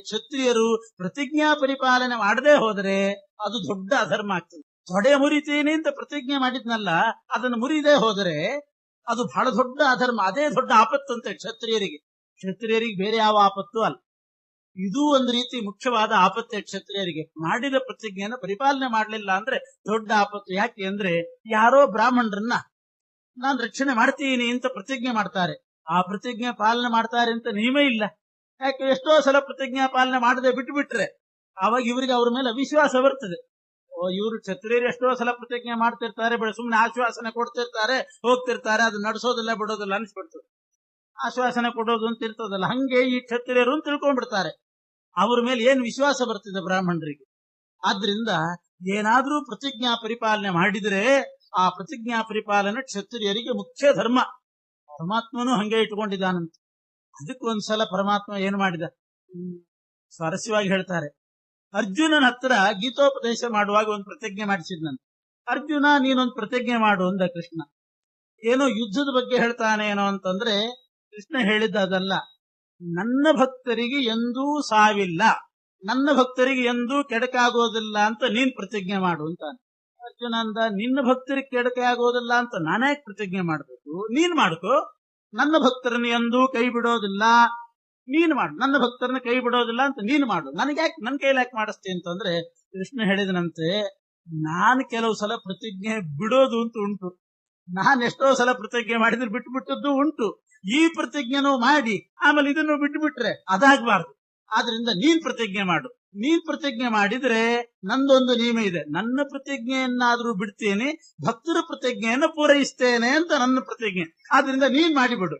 ಕ್ಷತ್ರಿಯರು ಪ್ರತಿಜ್ಞಾ ಪರಿಪಾಲನೆ ಮಾಡದೇ ಹೋದರೆ ಅದು ದೊಡ್ಡ ಅಧರ್ಮ ಆಗ್ತದೆ. ತೊಡೆ ಮುರಿತೀನಿ ಅಂತ ಪ್ರತಿಜ್ಞೆ ಮಾಡಿದ್ನಲ್ಲ, ಅದನ್ನು ಮುರಿದೇ ಹೋದರೆ ಅದು ಬಹಳ ದೊಡ್ಡ ಅಧರ್ಮ. ಅದೇ ದೊಡ್ಡ ಆಪತ್ತಂತೆ ಕ್ಷತ್ರಿಯರಿಗೆ. ಕ್ಷತ್ರಿಯರಿಗೆ ಬೇರೆ ಯಾವ ಆಪತ್ತು ಅಲ್ಲ, ಇದು ಒಂದು ರೀತಿ ಮುಖ್ಯವಾದ ಆಪತ್ತೆ ಕ್ಷತ್ರಿಯರಿಗೆ. ಮಾಡಿದ ಪ್ರತಿಜ್ಞೆಯನ್ನು ಪರಿಪಾಲನೆ ಮಾಡಲಿಲ್ಲ ಅಂದ್ರೆ ದೊಡ್ಡ ಆಪತ್ತು. ಯಾಕೆ ಅಂದ್ರೆ, ಯಾರೋ ಬ್ರಾಹ್ಮಣರನ್ನ ನಾನು ರಕ್ಷಣೆ ಮಾಡ್ತೀನಿ ಅಂತ ಪ್ರತಿಜ್ಞೆ ಮಾಡ್ತಾರೆ, ಆ ಪ್ರತಿಜ್ಞೆ ಪಾಲನೆ ಮಾಡ್ತಾರೆ ಅಂತ ನಿಯಮ ಇಲ್ಲ. ಯಾಕೆ, ಎಷ್ಟೋ ಸಲ ಪ್ರತಿಜ್ಞಾ ಪಾಲನೆ ಮಾಡದೆ ಬಿಟ್ಟು ಬಿಟ್ರೆ ಅವಾಗ ಇವರಿಗೆ ಅವ್ರ ಮೇಲೆ ಅವಿಶ್ವಾಸ ಬರ್ತದೆ. ಇವರು ಕ್ಷತ್ರಿಯರು ಎಷ್ಟೋ ಸಲ ಪ್ರತಿಜ್ಞೆ ಮಾಡ್ತಿರ್ತಾರೆ, ಸುಮ್ಮನೆ ಆಶ್ವಾಸನೆ ಕೊಡ್ತಿರ್ತಾರೆ, ಹೋಗ್ತಿರ್ತಾರೆ, ಅದು ನಡೆಸೋದಿಲ್ಲ ಬಿಡೋದಿಲ್ಲ ಅನ್ಸ್ಬಿಡ್ತದೆ. ಆಶ್ವಾಸನೆ ಕೊಡೋದು ಅಂತ ಇರ್ತದಲ್ಲ, ಹಂಗೆ ಈ ಕ್ಷತ್ರಿಯರು ಅಂತ ತಿಳ್ಕೊಂಡ್ಬಿಡ್ತಾರೆ. ಅವ್ರ ಮೇಲೆ ಏನ್ ವಿಶ್ವಾಸ ಬರ್ತಿದೆ ಬ್ರಾಹ್ಮಣರಿಗೆ. ಆದ್ರಿಂದ ಏನಾದ್ರೂ ಪ್ರತಿಜ್ಞಾ ಪರಿಪಾಲನೆ ಮಾಡಿದ್ರೆ ಆ ಪ್ರತಿಜ್ಞಾ ಪರಿಪಾಲನೆ ಕ್ಷತ್ರಿಯರಿಗೆ ಮುಖ್ಯ ಧರ್ಮ. ಪರಮಾತ್ಮನೂ ಹಂಗೆ ಇಟ್ಕೊಂಡಿದ್ದಾನಂತ. ಅದಕ್ಕೊಂದ್ಸಲ ಪರಮಾತ್ಮ ಏನ್ ಮಾಡಿದ, ಸ್ವಾರಸ್ಯವಾಗಿ ಹೇಳ್ತಾರೆ. ಅರ್ಜುನನ ಹತ್ರ ಗೀತೋಪದೇಶ ಮಾಡುವಾಗ ಒಂದು ಪ್ರತಿಜ್ಞೆ ಮಾಡಿಸಿದ್ನಂತ. ಅರ್ಜುನ, ನೀನೊಂದು ಪ್ರತಿಜ್ಞೆ ಮಾಡು ಅಂದ ಕೃಷ್ಣ. ಏನೋ ಯುದ್ಧದ ಬಗ್ಗೆ ಹೇಳ್ತಾನೇನೋ ಅಂತಂದ್ರೆ ಕೃಷ್ಣ ಹೇಳಿದ್ದ ಅದಲ್ಲ. ನನ್ನ ಭಕ್ತರಿಗೆ ಎಂದೂ ಸಾವಿಲ್ಲ, ನನ್ನ ಭಕ್ತರಿಗೆ ಎಂದೂ ಕೆಡಕಾಗೋದಿಲ್ಲ ಅಂತ ನೀನ್ ಪ್ರತಿಜ್ಞೆ ಮಾಡು ಅಂತ. ಅರ್ಜುನ ಅಂದ, ನಿನ್ನ ಭಕ್ತರಿಗೆ ಕೆಡಕೆ ಆಗೋದಿಲ್ಲ ಅಂತ ನಾನೇ ಪ್ರತಿಜ್ಞೆ ಮಾಡ್ಬೇಕು? ನೀನ್ ಮಾಡ್ಕೋ. ನನ್ನ ಭಕ್ತರನ್ನ ಎಂದೂ ಕೈ ಬಿಡೋದಿಲ್ಲ, ನೀನ್ ಮಾಡು. ನನ್ನ ಭಕ್ತರನ್ನ ಕೈ ಬಿಡೋದಿಲ್ಲ ಅಂತ ನೀನ್ ಮಾಡು, ನನಗೆ ಯಾಕೆ ನನ್ನ ಕೈಲಿ ಯಾಕೆ ಮಾಡಿಸ್ತೀನಿ ಅಂತಂದ್ರೆ, ಕೃಷ್ಣ ಹೇಳಿದನಂತೆ, ನಾನು ಕೆಲವು ಸಲ ಪ್ರತಿಜ್ಞೆ ಬಿಡೋದು ಅಂತ ಉಂಟು. ನಾನು ಎಷ್ಟೋ ಸಲ ಪ್ರತಿಜ್ಞೆ ಮಾಡಿದ್ರೆ ಬಿಟ್ಟು ಬಿಟ್ಟದ್ದು ಉಂಟು. ಈ ಪ್ರತಿಜ್ಞೆನೂ ಮಾಡಿ ಆಮೇಲೆ ಇದನ್ನು ಬಿಟ್ಟು ಬಿಟ್ರೆ ಅದಾಗಬಾರ್ದು. ಆದ್ರಿಂದ ನೀನ್ ಪ್ರತಿಜ್ಞೆ ಮಾಡು. ನೀನ್ ಪ್ರತಿಜ್ಞೆ ಮಾಡಿದ್ರೆ ನಂದೊಂದು ನಿಯಮ ಇದೆ, ನನ್ನ ಪ್ರತಿಜ್ಞೆಯನ್ನಾದ್ರೂ ಬಿಡ್ತೇನೆ, ಭಕ್ತರ ಪ್ರತಿಜ್ಞೆಯನ್ನು ಪೂರೈಸ್ತೇನೆ ಅಂತ ನನ್ನ ಪ್ರತಿಜ್ಞೆ. ಆದ್ರಿಂದ ನೀನ್ ಮಾಡಿಬಿಡು.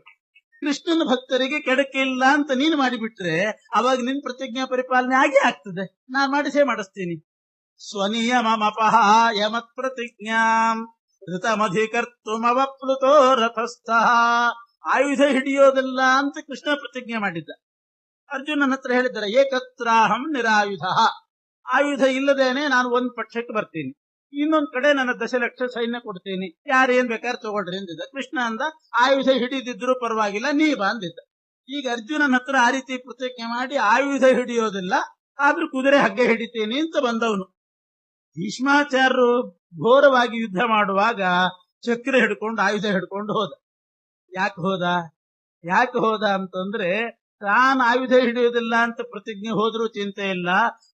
ಕೃಷ್ಣನ ಭಕ್ತರಿಗೆ ಕೆಡಕಿಲ್ಲ ಅಂತ ನೀನು ಮಾಡಿಬಿಟ್ರೆ ಅವಾಗ ನಿನ್ ಪ್ರತಿಜ್ಞಾ ಪರಿಪಾಲನೆ ಆಗೇ ಆಗ್ತದೆ. ನಾನ್ ಮಾಡಿಸ್ತೀನಿ. ಸ್ವನಿಯಮಪಹಾಯ ಮತ್ ಪ್ರತಿಜ್ಞಾಂ ಋತಮಧಿಕರ್ತುಮವಪ್ಲುತೋ ರಥಸ್ಥ. ಆಯುಧ ಹಿಡಿಯೋದಿಲ್ಲ ಅಂತ ಕೃಷ್ಣ ಪ್ರತಿಜ್ಞೆ ಮಾಡಿದ್ದ. ಅರ್ಜುನನ ಹತ್ರ ಹೇಳಿದ್ದಾರೆ, ಏಕತ್ರಾಹಂ ನಿರಾಯುಧ. ಆಯುಧ ಇಲ್ಲದೇನೆ ನಾನು ಒಂದ್ ಪಕ್ಷಕ್ಕೆ ಬರ್ತೀನಿ, ಇನ್ನೊಂದ್ ಕಡೆ ನನ್ನ 10,00,000 ಸೈನ್ಯ ಕೊಡ್ತೀನಿ, ಯಾರೇನ್ ಬೇಕಾದ್ರೆ ತಗೊಳ್ರಿ ಅಂದಿದ್ದ. ಕೃಷ್ಣ ಅಂದ, ಆಯುಧ ಹಿಡಿದಿದ್ರು ಪರವಾಗಿಲ್ಲ, ನೀ ಬಾ ಅಂದಿದ್ದ. ಈಗ ಅರ್ಜುನನ ಹತ್ರ ಆ ರೀತಿ ಪ್ರತಿಜ್ಞೆ ಮಾಡಿ ಆಯುಧ ಹಿಡಿಯೋದಿಲ್ಲ, ಆದ್ರೂ ಕುದುರೆ ಹಗ್ಗ ಹಿಡಿತೀನಿ ಅಂತ ಬಂದವನು. ಭೀಷ್ಮಾಚಾರ್ಯರು ಘೋರವಾಗಿ ಯುದ್ಧ ಮಾಡುವಾಗ ಚಕ್ರ ಹಿಡ್ಕೊಂಡು ಆಯುಧ ಹಿಡ್ಕೊಂಡು ಹೋದ. ಯಾಕೆ ಹೋದ ಅಂತಂದ್ರೆ, ತಾನು ಆಯುಧ ಹಿಡಿಯೋದಿಲ್ಲ ಅಂತ ಪ್ರತಿಜ್ಞೆ ಹೋದ್ರೂ ಚಿಂತೆ ಇಲ್ಲ,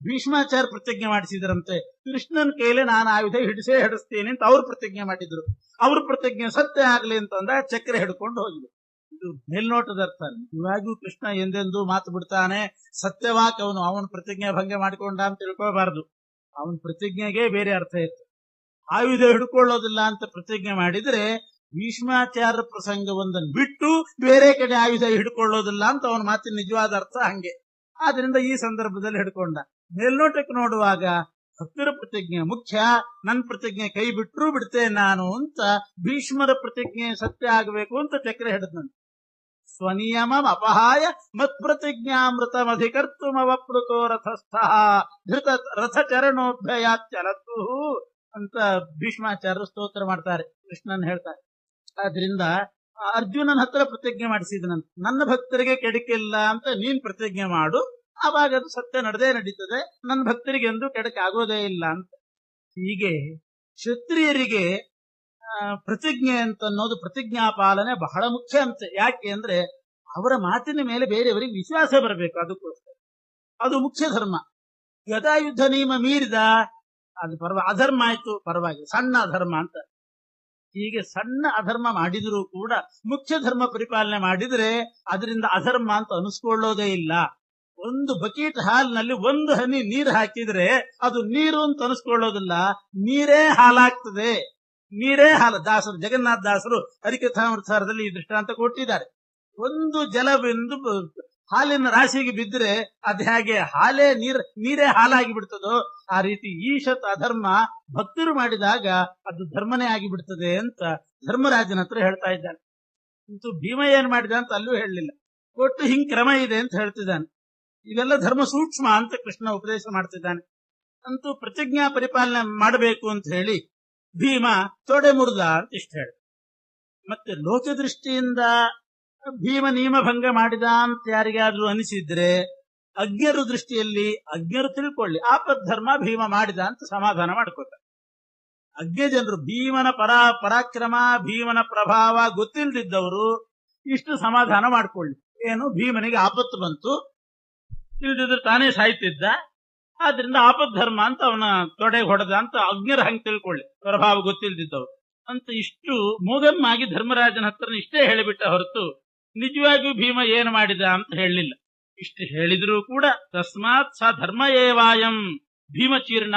ಭೀಷ್ಮಾಚಾರ್ಯ ಪ್ರತಿಜ್ಞೆ ಮಾಡಿಸಿದ್ರಂತೆ ಕೃಷ್ಣನ ಕೈಲಿ ನಾನು ಆಯುಧ ಹಿಡಿಸ್ತೀನಿ ಅಂತ ಅವ್ರು ಪ್ರತಿಜ್ಞೆ ಮಾಡಿದ್ರು. ಅವ್ರ ಪ್ರತಿಜ್ಞೆ ಸತ್ಯ ಆಗ್ಲಿ ಅಂತಂದ ಚಕ್ರ ಹಿಡ್ಕೊಂಡು ಹೋಗಿದ್ರು. ಇದು ಮೇಲ್ನೋಟದ ಅರ್ಥ. ಇವಾಗೂ ಕೃಷ್ಣ ಎಂದೆಂದೂ ಮಾತು ಬಿಡ್ತಾನೆ, ಸತ್ಯವಾಕ್ ಅವನ ಪ್ರತಿಜ್ಞೆ ಭಂಗ ಮಾಡಿಕೊಂಡ ಅಂತ ತಿಳ್ಕೋಬಾರ್ದು. ಅವನ ಪ್ರತಿಜ್ಞೆಗೆ ಬೇರೆ ಅರ್ಥ ಇತ್ತು. ಆಯುಧ ಹಿಡ್ಕೊಳ್ಳೋದಿಲ್ಲ ಅಂತ ಪ್ರತಿಜ್ಞೆ ಮಾಡಿದ್ರೆ ಭೀಷ್ಮಾಚಾರ್ಯ ಪ್ರಸಂಗವೊಂದನ್ನು ಬಿಟ್ಟು ಬೇರೆ ಕಡೆ ಆಯುಧ ಹಿಡ್ಕೊಳ್ಳೋದಿಲ್ಲ ಅಂತ ಅವನ ಮಾತಿನ ನಿಜವಾದ ಅರ್ಥ ಹಂಗೆ. ಆದ್ರಿಂದ ಈ ಸಂದರ್ಭದಲ್ಲಿ ಹಿಡ್ಕೊಂಡ. ಮೇಲ್ನೋಟಕ್ಕೆ ನೋಡುವಾಗ ಭಕ್ತರ ಪ್ರತಿಜ್ಞೆ ಮುಖ್ಯ, ನನ್ನ ಪ್ರತಿಜ್ಞೆ ಕೈ ಬಿಟ್ಟರೂ ಬಿಡ್ತೇನೆ ನಾನು ಅಂತ, ಭೀಷ್ಮರ ಪ್ರತಿಜ್ಞೆ ಸತ್ಯ ಆಗಬೇಕು ಅಂತ ಚಕ್ರ ಹಿಡಿದ್ನಂತೆ. ಸ್ವನಿಯಮ ಅಪಹಾಯ ಮತ್ ಪ್ರತಿಜ್ಞಾಮೃತಮಧಿಕರ್ತುಮವಪ್ಲುತೋ ರಥಸ್ಥ ಧೃತ ರಥಚರಣೋಭ್ಯಯಾಚಲತ್ತು ಅಂತ ಭೀಷ್ಮಾಚಾರ್ಯರು ಸ್ತೋತ್ರ ಮಾಡ್ತಾರೆ, ಕೃಷ್ಣನ್ ಹೇಳ್ತಾರೆ. ಆದ್ರಿಂದ ಅರ್ಜುನನ ಹತ್ರ ಪ್ರತಿಜ್ಞೆ ಮಾಡಿಸಿದನಂತ, ನನ್ನ ಭಕ್ತರಿಗೆ ಕೆಡಕಿಲ್ಲ ಅಂತ ನೀನ್ ಪ್ರತಿಜ್ಞೆ ಮಾಡು, ಆವಾಗ ಅದು ಸತ್ಯ ನಡೆದೇ ನಡೀತದೆ, ನನ್ನ ಭಕ್ತರಿಗೆ ಎಂದೂ ಕೆಡಕೆ ಆಗೋದೇ ಇಲ್ಲ ಅಂತ. ಹೀಗೆ ಕ್ಷತ್ರಿಯರಿಗೆ ಪ್ರತಿಜ್ಞೆ ಅಂತ ಅನ್ನೋದು, ಪ್ರತಿಜ್ಞಾ ಪಾಲನೆ ಬಹಳ ಮುಖ್ಯ ಅಂತೆ. ಯಾಕೆ ಅಂದ್ರೆ ಅವರ ಮಾತಿನ ಮೇಲೆ ಬೇರೆಯವರಿಗೆ ವಿಶ್ವಾಸ ಬರಬೇಕು, ಅದಕ್ಕೋಸ್ಕರ ಅದು ಮುಖ್ಯ ಧರ್ಮ. ಗದಾಯುದ್ಧ ನಿಯಮ ಮೀರಿದ ಅದು ಅಧರ್ಮ ಆಯ್ತು, ಪರವಾಗಿ ಸಣ್ಣ ಅಧರ್ಮ ಅಂತ. ಹೀಗೆ ಸಣ್ಣ ಅಧರ್ಮ ಮಾಡಿದರೂ ಕೂಡ ಮುಖ್ಯ ಧರ್ಮ ಪರಿಪಾಲನೆ ಮಾಡಿದ್ರೆ ಅದರಿಂದ ಅಧರ್ಮ ಅಂತ ಅನಿಸ್ಕೊಳ್ಳೋದೇ ಇಲ್ಲ. ಒಂದು ಬಕೀಟ್ ಹಾಲಿನಲ್ಲಿ ಒಂದು ಹನಿ ನೀರು ಹಾಕಿದ್ರೆ ಅದು ನೀರು ಅಂತ ಅನಿಸ್ಕೊಳ್ಳೋದಿಲ್ಲ, ನೀರೇ ಹಾಲಾಗ್ತದೆ. ನೀರೇ ಹಾಲು. ದಾಸರು, ಜಗನ್ನಾಥ ದಾಸರು ಹರಿಕಥಾಮೃತಸಾರದಲ್ಲಿ ಈ ದೃಷ್ಟಾಂತ ಕೊಟ್ಟಿದ್ದಾರೆ. ಒಂದು ಜಲವೆಂದು ಹಾಲಿನ ರಾಶಿಗೆ ಬಿದ್ದರೆ ಅದು ಹೇಗೆ ನೀರೇ ಹಾಲಾಗಿ ಬಿಡ್ತದೋ ಆ ರೀತಿ ಈಶತ್ ಅಧರ್ಮ ಭಕ್ತರು ಮಾಡಿದಾಗ ಅದು ಧರ್ಮನೇ ಆಗಿಬಿಡ್ತದೆ ಅಂತ ಧರ್ಮರಾಜನ ಹತ್ರ ಹೇಳ್ತಾ ಇದ್ದಾನೆ. ಅಂತೂ ಭೀಮ ಏನ್ ಮಾಡಿದ ಅಂತ ಅಲ್ಲೂ ಹೇಳಲಿಲ್ಲ, ಒಟ್ಟು ಹಿಂಗ್ ಕ್ರಮ ಇದೆ ಅಂತ ಹೇಳ್ತಿದ್ದಾನೆ. ಇವೆಲ್ಲ ಧರ್ಮ ಸೂಕ್ಷ್ಮ ಅಂತ ಕೃಷ್ಣ ಉಪದೇಶ ಮಾಡ್ತಿದ್ದಾನೆ. ಅಂತೂ ಪ್ರತಿಜ್ಞಾ ಪರಿಪಾಲನೆ ಮಾಡಬೇಕು ಅಂತ ಹೇಳಿ ಭೀಮ ತೊಡೆ ಮುರಿದ ಅಂತ ಇಷ್ಟ ಹೇಳಿ. ಮತ್ತೆ ಲೋಕದೃಷ್ಟಿಯಿಂದ ಭೀಮ ನಿಯಮ ಭಂಗ ಮಾಡಿದ ಅಂತ ಯಾರಿಗಾದ್ರೂ ಅನಿಸಿದ್ರೆ ಅಜ್ಞರು ದೃಷ್ಟಿಯಲ್ಲಿ ಅಜ್ಞರು ತಿಳ್ಕೊಳ್ಳಿ ಆಪದ್ಧರ್ಮ ಭೀಮ ಮಾಡಿದ ಅಂತ ಸಮಾಧಾನ ಮಾಡ್ಕೋತಾರೆ. ಅಜ್ಞ ಜನರು ಭೀಮನ ಪರಾಕ್ರಮ ಭೀಮನ ಪ್ರಭಾವ ಗೊತ್ತಿಲ್ದಿದ್ದವರು ಇಷ್ಟು ಸಮಾಧಾನ ಮಾಡ್ಕೊಳ್ಳಿ. ಏನು, ಭೀಮನಿಗೆ ಆಪತ್ತು ಬಂತು, ಇಲ್ದಿದ್ರೆ ತಾನೇ ಸಾಯ್ತಿದ್ದ, ಆದ್ರಿಂದ ಆಪದ್ಧರ್ಮ ಅಂತ ಅವನ ತೊಡೆಗೆ ಹೊಡೆದ ಅಂತ ಅಜ್ಞರು ಹಂಗೆ ತಿಳ್ಕೊಳ್ಳಿ, ಪ್ರಭಾವ ಗೊತ್ತಿಲ್ದಿದ್ದವರು ಅಂತ. ಇಷ್ಟು ಮೂಗಮ್ಮಾಗಿ ಧರ್ಮರಾಜನ ಹತ್ರ ಇಷ್ಟೇ ಹೇಳಿಬಿಟ್ಟ ಹೊರತು ನಿಜವಾಗಿಯೂ ಭೀಮ ಏನು ಮಾಡಿದ ಅಂತ ಹೇಳಲಿಲ್ಲ. ಇಷ್ಟು ಹೇಳಿದ್ರೂ ಕೂಡ ತಸ್ಮಾತ್ ಸ ಧರ್ಮ ಏವಾಯಂ ಭೀಮಚೀರ್ಣ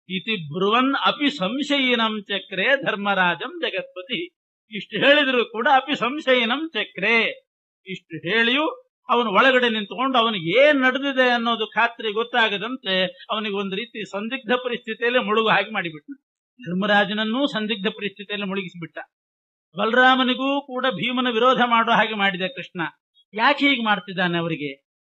ಇತಿ ಬ್ರುವನ್ ಅಪಿ ಸಂಶಯಿನಂ ಚಕ್ರೆ ಧರ್ಮರಾಜಂ ಜಗತ್ಪತಿ. ಇಷ್ಟು ಹೇಳಿದ್ರು ಕೂಡ ಅಪಿ ಸಂಶಯಿನಂ ಚಕ್ರೆ, ಇಷ್ಟು ಹೇಳಿಯೂ ಅವನು ಒಳಗಡೆ ನಿಂತುಕೊಂಡು ಅವನಿಗೆ ಏನ್ ನಡೆದಿದೆ ಅನ್ನೋದು ಖಾತ್ರಿ ಗೊತ್ತಾಗದಂತೆ ಅವನಿಗೆ ಒಂದು ರೀತಿ ಸಂದಿಗ್ಧ ಪರಿಸ್ಥಿತಿಯಲ್ಲಿ ಮುಳುಗು ಹಾಗೆ ಮಾಡಿಬಿಟ್ಟ. ಧರ್ಮರಾಜನನ್ನೂ ಸಂದಿಗ್ಧ ಪರಿಸ್ಥಿತಿಯಲ್ಲಿ ಮುಳುಗಿಸಿಬಿಟ್ಟ. ಬಲರಾಮನಿಗೂ ಕೂಡ ಭೀಮನ ವಿರೋಧ ಮಾಡೋ ಹಾಗೆ ಮಾಡಿದ ಕೃಷ್ಣ. ಯಾಕೆ ಹೀಗೆ ಮಾಡ್ತಿದ್ದಾನೆ ಅವರಿಗೆ?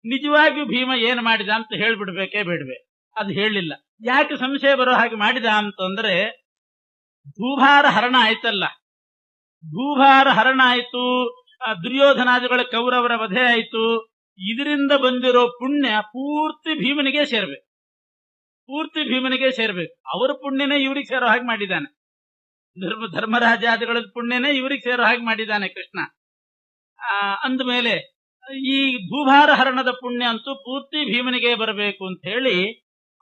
ನಿಜವಾಗಿಯೂ ಭೀಮ ಏನು ಮಾಡಿದ ಅಂತ ಹೇಳ್ಬಿಡ್ಬೇಕೇ ಬೇಡವೆ? ಅದು ಹೇಳಲಿಲ್ಲ. ಯಾಕೆ ಸಂಶಯ ಬರೋ ಹಾಗೆ ಮಾಡಿದ ಅಂತಂದ್ರೆ, ಭೂಭಾರ ಹರಣ ಆಯ್ತಲ್ಲ, ಭೂಭಾರ ಹರಣ ಆಯ್ತು, ದುರ್ಯೋಧನಾದಿಗಳ ಕೌರವರ ವಧೆ ಆಯ್ತು, ಇದರಿಂದ ಬಂದಿರೋ ಪುಣ್ಯ ಪೂರ್ತಿ ಭೀಮನಿಗೆ ಸೇರ್ಬೇಕು, ಪೂರ್ತಿ ಭೀಮನಿಗೆ ಸೇರ್ಬೇಕು. ಅವರ ಪುಣ್ಯನೇ ಇವ್ರಿಗೆ ಸೇರೋ ಹಾಗೆ ಮಾಡಿದ್ದಾನೆ. ಧರ್ಮರಾಜಾದಿಗಳ ಪುಣ್ಯನೇ ಇವ್ರಿಗೆ ಸೇರೋ ಹಾಗೆ ಮಾಡಿದ್ದಾನೆ ಕೃಷ್ಣ. ಅಂದಮೇಲೆ ಈ ಭೂಭಾರ ಹರಣದ ಪುಣ್ಯ ಅಂತೂ ಪೂರ್ತಿ ಭೀಮನಿಗೆ ಬರಬೇಕು ಅಂತ ಹೇಳಿ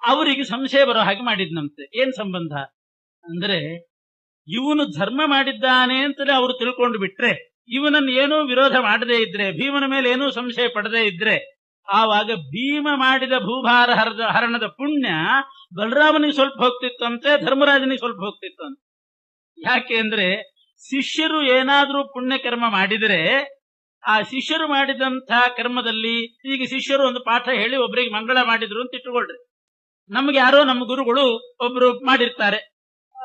ಅವರಿಗೆ ಸಂಶಯ ಬರೋ ಹಾಗೆ ಮಾಡಿದ್ನಂತೆ. ಏನ್ ಸಂಬಂಧ ಅಂದ್ರೆ, ಇವನು ಧರ್ಮ ಮಾಡಿದ್ದಾನೆ ಅಂತಲೇ ಅವರು ತಿಳ್ಕೊಂಡು ಬಿಟ್ರೆ, ಇವನನ್ನು ಏನೂ ವಿರೋಧ ಮಾಡದೇ ಇದ್ರೆ, ಭೀಮನ ಮೇಲೆ ಏನೂ ಸಂಶಯ ಪಡದೇ ಇದ್ರೆ, ಆವಾಗ ಭೀಮ ಮಾಡಿದ ಭೂಭಾರ ಹರಣದ ಪುಣ್ಯ ಬಲರಾಮನಿಗೆ ಸ್ವಲ್ಪ ಹೋಗ್ತಿತ್ತಂತೆ, ಧರ್ಮರಾಜನಿಗೆ ಸ್ವಲ್ಪ ಹೋಗ್ತಿತ್ತಂತೆ. ಯಾಕೆ ಅಂದ್ರೆ, ಶಿಷ್ಯರು ಏನಾದ್ರೂ ಪುಣ್ಯ ಕರ್ಮ ಮಾಡಿದರೆ ಆ ಶಿಷ್ಯರು ಮಾಡಿದಂತಹ ಕರ್ಮದಲ್ಲಿ, ಈಗ ಶಿಷ್ಯರು ಒಂದು ಪಾಠ ಹೇಳಿ ಒಬ್ಬರಿಗೆ ಮಂಗಳ ಮಾಡಿದ್ರು ಅಂತ ಇಟ್ಟುಕೊಳ್ರಿ. ನಮ್ಗೆ ಯಾರೋ ನಮ್ಮ ಗುರುಗಳು ಒಬ್ರು ಮಾಡಿರ್ತಾರೆ,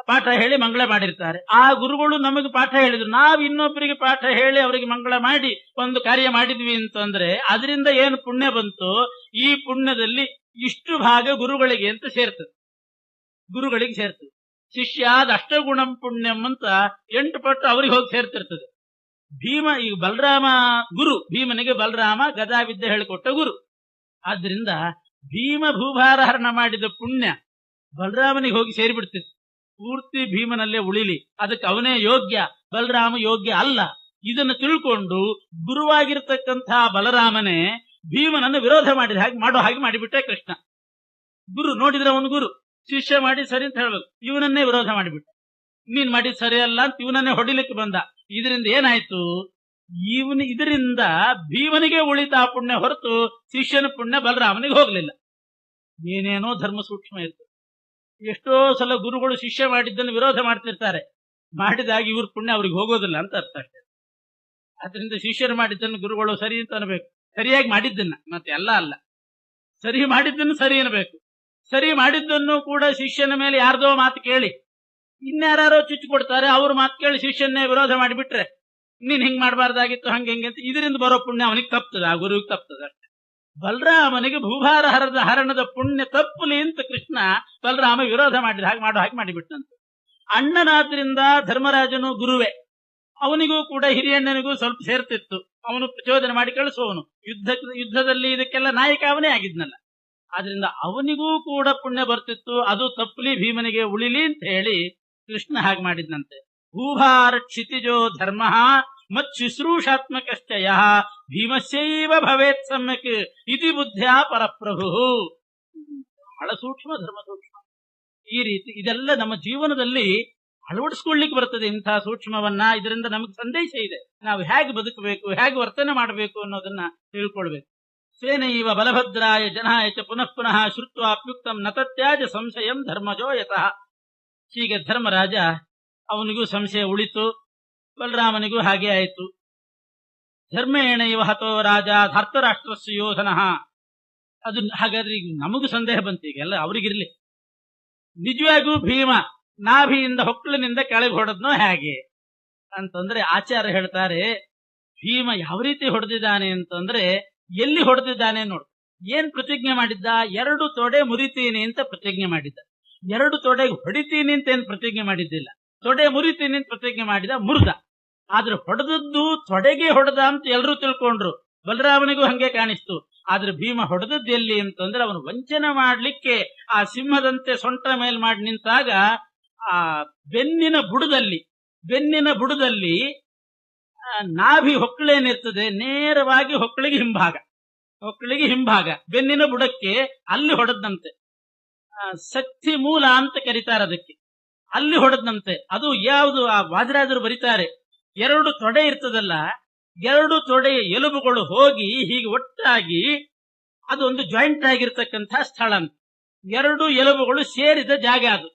ಪಾಠ ಹೇಳಿ ಮಂಗಳ ಮಾಡಿರ್ತಾರೆ. ಆ ಗುರುಗಳು ನಮಗೆ ಪಾಠ ಹೇಳಿದ್ರು, ನಾವು ಇನ್ನೊಬ್ಬರಿಗೆ ಪಾಠ ಹೇಳಿ ಅವರಿಗೆ ಮಂಗಳ ಮಾಡಿ ಒಂದು ಕಾರ್ಯ ಮಾಡಿದ್ವಿ ಅಂತಂದ್ರೆ ಅದರಿಂದ ಏನು ಪುಣ್ಯ ಬಂತು, ಈ ಪುಣ್ಯದಲ್ಲಿ ಇಷ್ಟು ಭಾಗ ಗುರುಗಳಿಗೆ ಅಂತ ಸೇರ್ತದೆ, ಗುರುಗಳಿಗೆ ಸೇರ್ತದೆ. ಶಿಷ್ಯಾದ ಅಷ್ಟಗುಣಂ ಪುಣ್ಯಂ ಅಂತ 8 ಪಟ್ಟು ಅವರಿಗೆ ಹೋಗಿ ಸೇರ್ತಿರ್ತದೆ. ಭೀಮ ಈಗ ಬಲರಾಮ ಗುರು, ಭೀಮನಿಗೆ ಬಲರಾಮ ಗದಾವಿದ್ಯೆ ಹೇಳಿಕೊಟ್ಟ ಗುರು. ಆದ್ರಿಂದ ಭೀಮ ಭೂಭಾರ ಹರಣ ಮಾಡಿದ ಪುಣ್ಯ ಬಲರಾಮನಿಗೆ ಹೋಗಿ ಸೇರಿಬಿಡ್ತಿತ್ತು, ಪೂರ್ತಿ ಭೀಮನಲ್ಲೇ ಉಳಿಲಿ, ಅದಕ್ಕೆ ಅವನೇ ಯೋಗ್ಯ, ಬಲರಾಮ ಯೋಗ್ಯ ಅಲ್ಲ. ಇದನ್ನು ತಿಳ್ಕೊಂಡು ಗುರುವಾಗಿರ್ತಕ್ಕಂತಹ ಬಲರಾಮನೇ ಭೀಮನನ್ನು ವಿರೋಧ ಮಾಡಿದ ಹಾಗೆ ಮಾಡೋ ಹಾಗೆ ಮಾಡಿಬಿಟ್ಟೆ ಕೃಷ್ಣ. ಗುರು ನೋಡಿದ್ರೆ ಅವನು ಗುರು, ಶಿಷ್ಯ ಮಾಡಿ ಸರಿ ಅಂತ ಹೇಳ್ಬೇಕು, ಇವನನ್ನೇ ವಿರೋಧ ಮಾಡಿಬಿಟ್ಟ. ನೀನ್ ಮಾಡಿದ್ ಸರಿ ಅಲ್ಲ ಅಂತ ಇವನನ್ನೇ ಹೊಡಿಲಿಕ್ಕೆ ಬಂದ. ಇದರಿಂದ ಏನಾಯ್ತು, ಇದರಿಂದ ಭೀಮನಿಗೆ ಉಳಿತ ಪುಣ್ಯ ಹೊರತು ಶಿಷ್ಯನ ಪುಣ್ಯ ಬಲರಾಮನಿಗೆ ಹೋಗ್ಲಿಲ್ಲ. ಏನೇನೋ ಧರ್ಮ ಸೂಕ್ಷ್ಮ ಇರ್ತದೆ. ಎಷ್ಟೋ ಸಲ ಗುರುಗಳು ಶಿಷ್ಯ ಮಾಡಿದ್ದನ್ನು ವಿರೋಧ ಮಾಡ್ತಿರ್ತಾರೆ, ಮಾಡಿದಾಗ ಇವ್ರ ಪುಣ್ಯ ಅವ್ರಿಗೆ ಹೋಗೋದಿಲ್ಲ ಅಂತ ಅರ್ಥ ಅಷ್ಟೇ. ಅದರಿಂದ ಶಿಷ್ಯರು ಮಾಡಿದ್ದನ್ನು ಗುರುಗಳು ಸರಿ ಅಂತ ಅನ್ಬೇಕು, ಸರಿಯಾಗಿ ಮಾಡಿದ್ದನ್ನ, ಮತ್ತೆ ಎಲ್ಲ ಅಲ್ಲ, ಸರಿ ಮಾಡಿದ್ದನ್ನು ಸರಿ ಅನ್ಬೇಕು. ಸರಿ ಮಾಡಿದ್ದನ್ನು ಕೂಡ ಶಿಷ್ಯನ ಮೇಲೆ ಯಾರ್ದೋ ಮಾತು ಕೇಳಿ ಇನ್ಯಾರೋ ಚುಚ್ಚು ಕೊಡ್ತಾರೆ, ಅವ್ರ ಮಾತು ಕೇಳಿ ಶಿಷ್ಯನ್ನೇ ವಿರೋಧ ಮಾಡಿಬಿಟ್ರೆ, ನೀನ್ ಹಿಂಗ್ ಮಾಡಬಾರ್ದಾಗಿತ್ತು ಹಂಗೆ ಹಿಂಗೆ ಅಂತ ಇದರಿಂದ ಬರೋ ಪುಣ್ಯ ಅವನಿಗೆ ತಪ್ತದ, ಆ ಗುರುವಿಗೆ ತಪ್ತದ ಅಷ್ಟೇ. ಬಲರಾಮನಿಗೆ ಭೂಭಾರ ಹರಣದ ಪುಣ್ಯ ತಪ್ಪಲಿ ಅಂತ ಕೃಷ್ಣ ಬಲರಾಮ ವಿರೋಧ ಮಾಡಿದ ಹಾಗೆ ಮಾಡೋ ಹಾಗೆ ಮಾಡಿಬಿಟ್ಟಂತೆ. ಅಣ್ಣನಾದ್ರಿಂದ ಧರ್ಮರಾಜನು ಗುರುವೇ, ಅವನಿಗೂ ಕೂಡ ಹಿರಿಯಣ್ಣನಿಗೂ ಸ್ವಲ್ಪ ಸೇರ್ತಿತ್ತು, ಅವನು ಪ್ರಚೋದನೆ ಮಾಡಿ ಕಳಿಸುವವನು, ಯುದ್ಧದಲ್ಲಿ ಇದಕ್ಕೆಲ್ಲ ನಾಯಕ ಅವನೇ ಆಗಿದ್ನಲ್ಲ. ಆದ್ರಿಂದ ಅವನಿಗೂ ಕೂಡ ಪುಣ್ಯ ಬರ್ತಿತ್ತು, ಅದು ತಪ್ಪಲಿ ಭೀಮನಿಗೆ ಉಳಿಲಿ ಅಂತ ಹೇಳಿ ಕೃಷ್ಣ ಹಾಗೆ ಮಾಡಿದ್ನಂತೆ. ಭೂಭಾರ ಕ್ಷಿತಿಜೋ ಧರ್ಮ ಮತ್ ಶುಶ್ರೂಷಾತ್ಮಕಶ್ಚಯ ಭೀಮಸ್ಯೈವ ಭವೇತ್ ಸಮ್ಯಕ್ ಇತಿ ಬುದ್ಧ್ಯಾ ಪರಪ್ರಭು. ಬಹಳ ಸೂಕ್ಷ್ಮ, ಧರ್ಮ ಸೂಕ್ಷ್ಮ. ಈ ರೀತಿ ಇದೆಲ್ಲ ನಮ್ಮ ಜೀವನದಲ್ಲಿ ಅಳವಡಿಸ್ಕೊಳ್ಳಿಕ್ಕೆ ಬರ್ತದೆ ಇಂತಹ ಸೂಕ್ಷ್ಮವನ್ನ. ಇದರಿಂದ ನಮಗೆ ಸಂದೇಶ ಇದೆ, ನಾವು ಹೇಗೆ ಬದುಕಬೇಕು, ಹೇಗೆ ವರ್ತನೆ ಮಾಡಬೇಕು ಅನ್ನೋದನ್ನ ತಿಳ್ಕೊಳ್ಬೇಕು. ಸೇನೈವ ಬಲಭದ್ರಾಯ ಜನಾಯ ಚ ಪುನಃ ಪುನಃ ಶ್ರುತ್ವಾಪ್ಯುಕ್ತಂ ನತತ್ಯಾಜ ಸಂಶಯಂ ಧರ್ಮಜೋ ಯತಃ. ಹೀಗೆ ಧರ್ಮರಾಜ, ಅವನಿಗೂ ಸಂಶಯ ಉಳಿತು, ಬಲರಾಮನಿಗೂ ಹಾಗೆ ಆಯಿತು. ಧರ್ಮೇಣ ಇವ ಹತೋ ರಾಜ ಧರ್ತರಾಷ್ಟ್ರಸ್ಯ ಯೋಧನಃ. ಅದು ಹಾಗಾದ್ರೆ ಈಗ ನಮಗೂ ಸಂದೇಹ ಬಂತು, ಈಗೆಲ್ಲ ಅವ್ರಿಗಿರ್ಲಿ, ನಿಜವಾಗೂ ಭೀಮ ನಾಭಿಯಿಂದ ಹೊಕ್ಕಳಿನಿಂದ ಕೆಳಗೆ ಹೊಡೆದ್ನೋ ಹೇಗೆ ಅಂತಂದ್ರೆ ಆಚಾರ್ಯ ಹೇಳ್ತಾರೆ, ಭೀಮ ಯಾವ ರೀತಿ ಹೊಡೆದಿದ್ದಾನೆ ಅಂತಂದ್ರೆ, ಎಲ್ಲಿ ಹೊಡೆದಿದ್ದಾನೆ ನೋಡು. ಏನ್ ಪ್ರತಿಜ್ಞೆ ಮಾಡಿದ್ದ? 2 ತೊಡೆ ಮುರಿತೀನಿ ಅಂತ ಪ್ರತಿಜ್ಞೆ ಮಾಡಿದ್ದ. 2 ತೊಡೆಗೆ ಹೊಡಿತೀನಿ ಅಂತ ಏನ್ ಪ್ರತಿಜ್ಞೆ ಮಾಡಿದ್ದಿಲ್ಲ, ತೊಡೆ ಮುರಿತೀನಿ ಅಂತ ಪ್ರತಿಜ್ಞೆ ಮಾಡಿದ, ಮುರಿದ. ಆದ್ರೆ ಹೊಡೆದದ್ದು ತೊಡೆಗೆ ಹೊಡೆದ ಅಂತ ಎಲ್ರೂ ತಿಳ್ಕೊಂಡ್ರು. ಬಲರಾಮನಿಗೂ ಹಂಗೆ ಕಾಣಿಸ್ತು. ಆದ್ರೆ ಭೀಮ ಹೊಡೆದದ್ದು ಎಲ್ಲಿ ಅಂತಂದ್ರೆ ಅವನು ವಂಚನೆ ಮಾಡ್ಲಿಕ್ಕೆ ಆ ಸಿಂಹದಂತೆ ಸೊಂಟ ಮೇಲ್ ಮಾಡಿ ನಿಂತಾಗ ಆ ಬೆನ್ನಿನ ಬುಡದಲ್ಲಿ ನಾಭಿ ಹೊಕ್ಕಳೇನಿರ್ತದೆ ನೇರವಾಗಿ ಹೊಕ್ಕಳಿಗೆ ಹಿಂಭಾಗ ಬೆನ್ನಿನ ಬುಡಕ್ಕೆ ಅಲ್ಲಿ ಹೊಡೆದಂತೆ. ಶಕ್ತಿ ಮೂಲ ಅಂತ ಕರೀತಾರೆ ಅದಕ್ಕೆ. ಅಲ್ಲಿ ಹೊಡೆದಂತೆ. ಅದು ಯಾವುದು ಆ ವಾದಿರಾಜರು ಬರೀತಾರೆ, 2 ತೊಡೆ ಇರ್ತದಲ್ಲ, 2 ತೊಡೆಯ ಎಲುಬುಗಳು ಹೋಗಿ ಹೀಗೆ ಒಟ್ಟಾಗಿ ಅದು ಒಂದು ಜಾಯಿಂಟ್ ಆಗಿರ್ತಕ್ಕಂಥ ಸ್ಥಳ ಅಂತ. 2 ಎಲುಬುಗಳು ಸೇರಿದ ಜಾಗ ಅದು.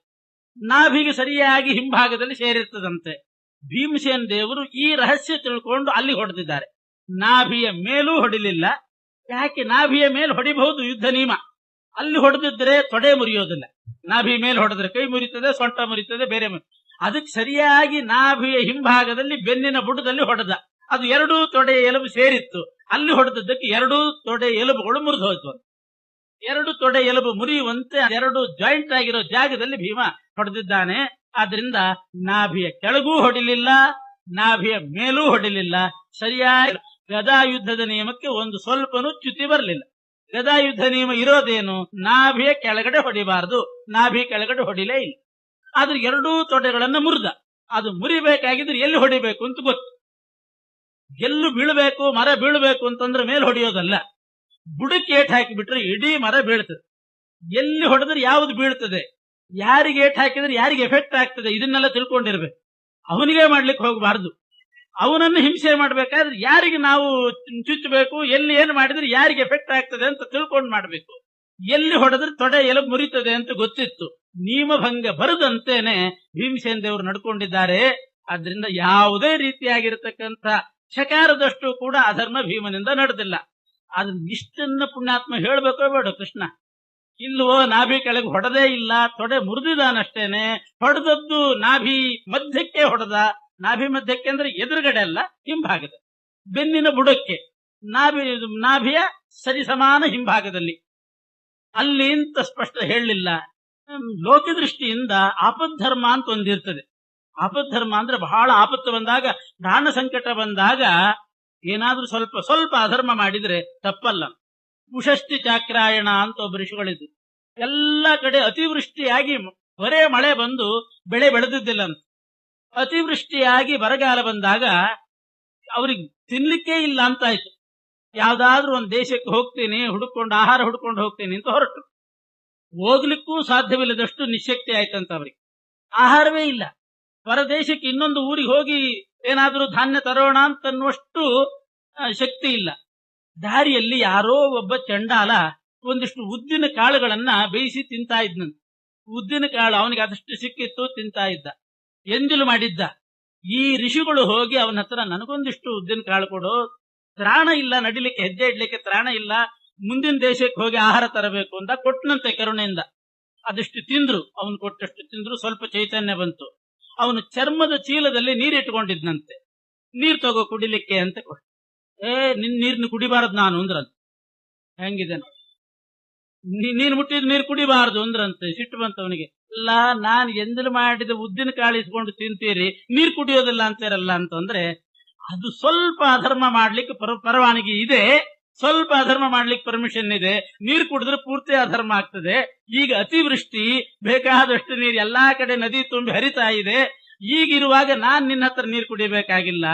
ನಾಭಿಗೆ ಸರಿಯಾಗಿ ಹಿಂಭಾಗದಲ್ಲಿ ಸೇರಿರ್ತದಂತೆ. ಭೀಮಸೇನ ದೇವರು ಈ ರಹಸ್ಯ ತಿಳ್ಕೊಂಡು ಅಲ್ಲಿ ಹೊಡೆದಿದ್ದಾರೆ. ನಾಭಿಯ ಮೇಲೂ ಹೊಡಿಲಿಲ್ಲ. ಯಾಕೆ? ನಾಭಿಯ ಮೇಲೆ ಹೊಡಿಬಹುದು, ಯುದ್ಧ ನಿಯಮ. ಅಲ್ಲಿ ಹೊಡೆದಿದ್ರೆ ತೊಡೆ ಮುರಿಯೋದಿಲ್ಲ. ನಾಭಿ ಮೇಲೆ ಹೊಡೆದ್ರೆ ಕೈ ಮುರಿತದೆ, ಸೊಂಟ ಮುರಿತದೆ, ಬೇರೆ ಅದಕ್ಕೆ ಸರಿಯಾಗಿ ನಾಭಿಯ ಹಿಂಭಾಗದಲ್ಲಿ ಬೆನ್ನಿನ ಬುಡದಲ್ಲಿ ಹೊಡೆದ. ಅದು 2 ತೊಡೆಯ ಎಲುಬು ಸೇರಿತ್ತು. ಅಲ್ಲಿ ಹೊಡೆದದ್ದಕ್ಕೆ 2 ತೊಡೆ ಎಲುಬುಗಳು ಮುರಿದು ಹೋಯ್ತು. 2 ತೊಡೆ ಎಲುಬು ಮುರಿಯುವಂತೆ 2 ಜಾಯಿಂಟ್ ಆಗಿರೋ ಜಾಗದಲ್ಲಿ ಭೀಮ ಹೊಡೆದಿದ್ದಾನೆ. ಆದ್ರಿಂದ ನಾಭಿಯ ಕೆಳಗೂ ಹೊಡಿಲಿಲ್ಲ, ನಾಭಿಯ ಮೇಲೂ ಹೊಡಿಲಿಲ್ಲ. ಸರಿಯಾಗಿ ಗದಾಯುದ್ಧದ ನಿಯಮಕ್ಕೆ ಒಂದು ಸ್ವಲ್ಪನೂ ಚ್ಯುತಿ ಬರಲಿಲ್ಲ. ಗದಾಯುದ್ಧ ನಿಯಮ ಇರೋದೇನು? ನಾಭಿಯ ಕೆಳಗಡೆ ಹೊಡಿಬಾರದು, ನಾಭಿ ಕೆಳಗಡೆ ಹೊಡಿಲೇ ಇಲ್ಲ. ಆದ್ರೆ 2 ತೊಡೆಗಳನ್ನ ಮುರಿದ. ಅದು ಮುರಿಬೇಕಾಗಿದ್ರೆ ಎಲ್ಲಿ ಹೊಡಿಬೇಕು ಅಂತ ಗೊತ್ತು. ಎಲ್ಲೂ ಬೀಳಬೇಕು, ಮರ ಬೀಳಬೇಕು ಅಂತಂದ್ರೆ ಮೇಲೆ ಹೊಡೆಯೋದಲ್ಲ, ಬುಡಕ್ಕೆ ಏಟ್ ಹಾಕಿಬಿಟ್ರೆ ಇಡೀ ಮರ ಬೀಳ್ತದೆ. ಎಲ್ಲಿ ಹೊಡೆದ್ರೆ ಯಾವ್ದು ಬೀಳ್ತದೆ, ಯಾರಿಗೆ ಏಟ್ ಹಾಕಿದ್ರೆ ಯಾರಿಗೆ ಎಫೆಕ್ಟ್ ಆಗ್ತದೆ, ಇದನ್ನೆಲ್ಲ ತಿಳ್ಕೊಂಡಿರ್ಬೇಕು. ಅವನಿಗೆ ಮಾಡ್ಲಿಕ್ಕೆ ಹೋಗಬಾರ್ದು. ಅವನನ್ನು ಹಿಂಸೆ ಮಾಡ್ಬೇಕಾದ್ರೆ ಯಾರಿಗೆ ನಾವು ಚುಚ್ಚಬೇಕು, ಎಲ್ಲಿ ಏನು ಮಾಡಿದ್ರೆ ಯಾರಿಗೆ ಎಫೆಕ್ಟ್ ಆಗ್ತದೆ ಅಂತ ತಿಳ್ಕೊಂಡು ಮಾಡ್ಬೇಕು. ಎಲ್ಲಿ ಹೊಡೆದ್ರೆ ತೊಡೆ ಎಲುಬು ಮುರಿತದೆ ಅಂತ ಗೊತ್ತಿತ್ತು. ನಿಯಮಭಂಗ ಬರದಂತೇನೆ ಭೀಮಸೇನ ದೇವರು ನಡ್ಕೊಂಡಿದ್ದಾರೆ. ಆದ್ರಿಂದ ಯಾವುದೇ ರೀತಿಯಾಗಿರತಕ್ಕಂಥ ಶಕಾರದಷ್ಟು ಕೂಡ ಅಧರ್ಮ ಭೀಮನಿಂದ ನಡೆದಿಲ್ಲ. ಆದ್ರೆ ಇಷ್ಟನ್ನ ಪುಣ್ಯಾತ್ಮ ಹೇಳ್ಬೇಕೋ ಬೇಡ ಕೃಷ್ಣ? ಇಲ್ವೋ, ನಾಭಿ ಕೆಳಗೆ ಹೊಡೆದೇ ಇಲ್ಲ, ತೊಡೆ ಮುರಿದಿದಾನಷ್ಟೇನೆ. ಹೊಡೆದದ್ದು ನಾಭಿ ಮಧ್ಯಕ್ಕೆ ಹೊಡೆದ. ನಾಭಿ ಮಧ್ಯಕ್ಕೆ ಅಂದ್ರೆ ಎದುರುಗಡೆ ಅಲ್ಲ, ಹಿಂಭಾಗದ ಬೆನ್ನಿನ ಬುಡಕ್ಕೆ, ನಾಭಿಯ ಸರಿಸಮಾನ ಹಿಂಭಾಗದಲ್ಲಿ. ಅಲ್ಲಿ ಅಂತ ಸ್ಪಷ್ಟ ಹೇಳಲಿಲ್ಲ. ಲೋಕದೃಷ್ಟಿಯಿಂದ ಆಪದ್ಧರ್ಮ ಅಂತ ಒಂದಿರ್ತದೆ. ಆಪದ್ಧರ್ಮ ಅಂದ್ರೆ ಬಹಳ ಆಪತ್ತು ಬಂದಾಗ, ಪ್ರಾಣ ಸಂಕಟ ಬಂದಾಗ ಏನಾದ್ರೂ ಸ್ವಲ್ಪ ಅಧರ್ಮ ಮಾಡಿದ್ರೆ ತಪ್ಪಲ್ಲ. ಉಷಷ್ಟಿ ಚಾಕ್ರಾಯಣ ಅಂತ ಒಬ್ಬ ಋಷಿಗಳಿದ್ರು. ಎಲ್ಲ ಕಡೆ ಅತಿವೃಷ್ಟಿಯಾಗಿ ಬರೇ ಮಳೆ ಬಂದು ಬೆಳೆ ಬೆಳೆದಿದ್ದಿಲ್ಲ ಅಂತ. ಅತಿವೃಷ್ಟಿಯಾಗಿ ಬರಗಾಲ ಬಂದಾಗ ಅವ್ರಿಗೆ ತಿನ್ಲಿಕ್ಕೆ ಇಲ್ಲ ಅಂತ ಆಯ್ತು. ಯಾವ್ದಾದ್ರೂ ಒಂದು ದೇಶಕ್ಕೆ ಹೋಗ್ತೀನಿ, ಆಹಾರ ಹುಡ್ಕೊಂಡು ಹೋಗ್ತೀನಿ ಅಂತ ಹೊರಟು. ಹೋಗ್ಲಿಕ್ಕೂ ಸಾಧ್ಯವಿಲ್ಲದಷ್ಟು ನಿಶಕ್ತಿ ಆಯ್ತಂತ ಅವ್ರಿಗೆ. ಆಹಾರವೇ ಇಲ್ಲ. ಹೊರದೇಶಕ್ಕೆ ಇನ್ನೊಂದು ಊರಿಗೆ ಹೋಗಿ ಏನಾದ್ರೂ ಧಾನ್ಯ ತರೋಣ ಅಂತನ್ನುವಷ್ಟು ಶಕ್ತಿ ಇಲ್ಲ. ದಾರಿಯಲ್ಲಿ ಯಾರೋ ಒಬ್ಬ ಚಂಡಾಲ ಒಂದಿಷ್ಟು ಉದ್ದಿನ ಕಾಳುಗಳನ್ನ ಬೇಯಿಸಿ ತಿಂತಾ ಇದ್ನಂತೆ. ಉದ್ದಿನ ಕಾಳು ಅವನಿಗೆ ಆದಷ್ಟು ಸಿಕ್ಕಿತ್ತು, ತಿಂತಾ ಇದ್ದ, ಎಂಜಲು ಮಾಡಿದ್ದ. ಈ ಋಷಿಗಳು ಹೋಗಿ ಅವನ ಹತ್ರ, ನನಗೊಂದಿಷ್ಟು ಉದ್ದಿನ ಕಾಳು ಕೊಡು, ತ್ರಾಣ ಇಲ್ಲ, ನಡಿಲಿಕ್ಕೆ ಹೆಜ್ಜೆ ಇಡ್ಲಿಕ್ಕೆ ತ್ರಾಣ ಇಲ್ಲ, ಮುಂದಿನ ದೇಶಕ್ಕೆ ಹೋಗಿ ಆಹಾರ ತರಬೇಕು ಅಂತ ಕೊಟ್ಟನಂತೆ ಕರುಣೆಯಿಂದ. ಅದಷ್ಟು ತಿಂದ್ರು, ಅವನು ಕೊಟ್ಟಷ್ಟು ತಿಂದ್ರು. ಸ್ವಲ್ಪ ಚೈತನ್ಯ ಬಂತು. ಅವನು ಚರ್ಮದ ಚೀಲದಲ್ಲಿ ನೀರಿಟ್ಟುಕೊಂಡಿದ್ನಂತೆ. ನೀರ್ ತಗೋ ಕುಡಿಲಿಕ್ಕೆ ಅಂತ ಕೊಟ್ಟು. ನಿನ್ ನೀರ್ನ ಕುಡಿಬಾರದು ನಾನು ಅಂದ್ರಂತೆ. ಹೆಂಗಿದೆ ನೀನ್ ಮುಟ್ಟಿದ ನೀರು ಕುಡಿಬಾರದು ಅಂದ್ರಂತೆ. ಸಿಟ್ಟು ಬಂತ ಅವನಿಗೆ. ಇಲ್ಲ, ನಾನ್ ಎಂದಲು ಮಾಡಿದ ಉದ್ದಿನ ಕಾಳು ಇಸ್ಕೊಂಡು ತಿಂತೀರಿ, ನೀರ್ ಕುಡಿಯೋದಿಲ್ಲ ಅಂತಾರಲ್ಲ ಅಂತಂದ್ರೆ, ಅದು ಸ್ವಲ್ಪ ಅಧರ್ಮ ಮಾಡ್ಲಿಕ್ಕೆ ಪರವಾನಗಿ ಇದೆ, ಸ್ವಲ್ಪ ಅಧರ್ಮ ಮಾಡ್ಲಿಕ್ಕೆ ಪರ್ಮಿಷನ್ ಇದೆ. ನೀರು ಕುಡಿದ್ರೆ ಪೂರ್ತಿ ಅಧರ್ಮ ಆಗ್ತದೆ. ಈಗ ಅತಿವೃಷ್ಟಿ, ಬೇಕಾದಷ್ಟು ನೀರು ಎಲ್ಲಾ ಕಡೆ ನದಿ ತುಂಬಿ ಹರಿತಾ ಇದೆ. ಈಗಿರುವಾಗ ನಾನ್ ನಿನ್ನ ಹತ್ರ ನೀರು ಕುಡಿಬೇಕಾಗಿಲ್ಲ.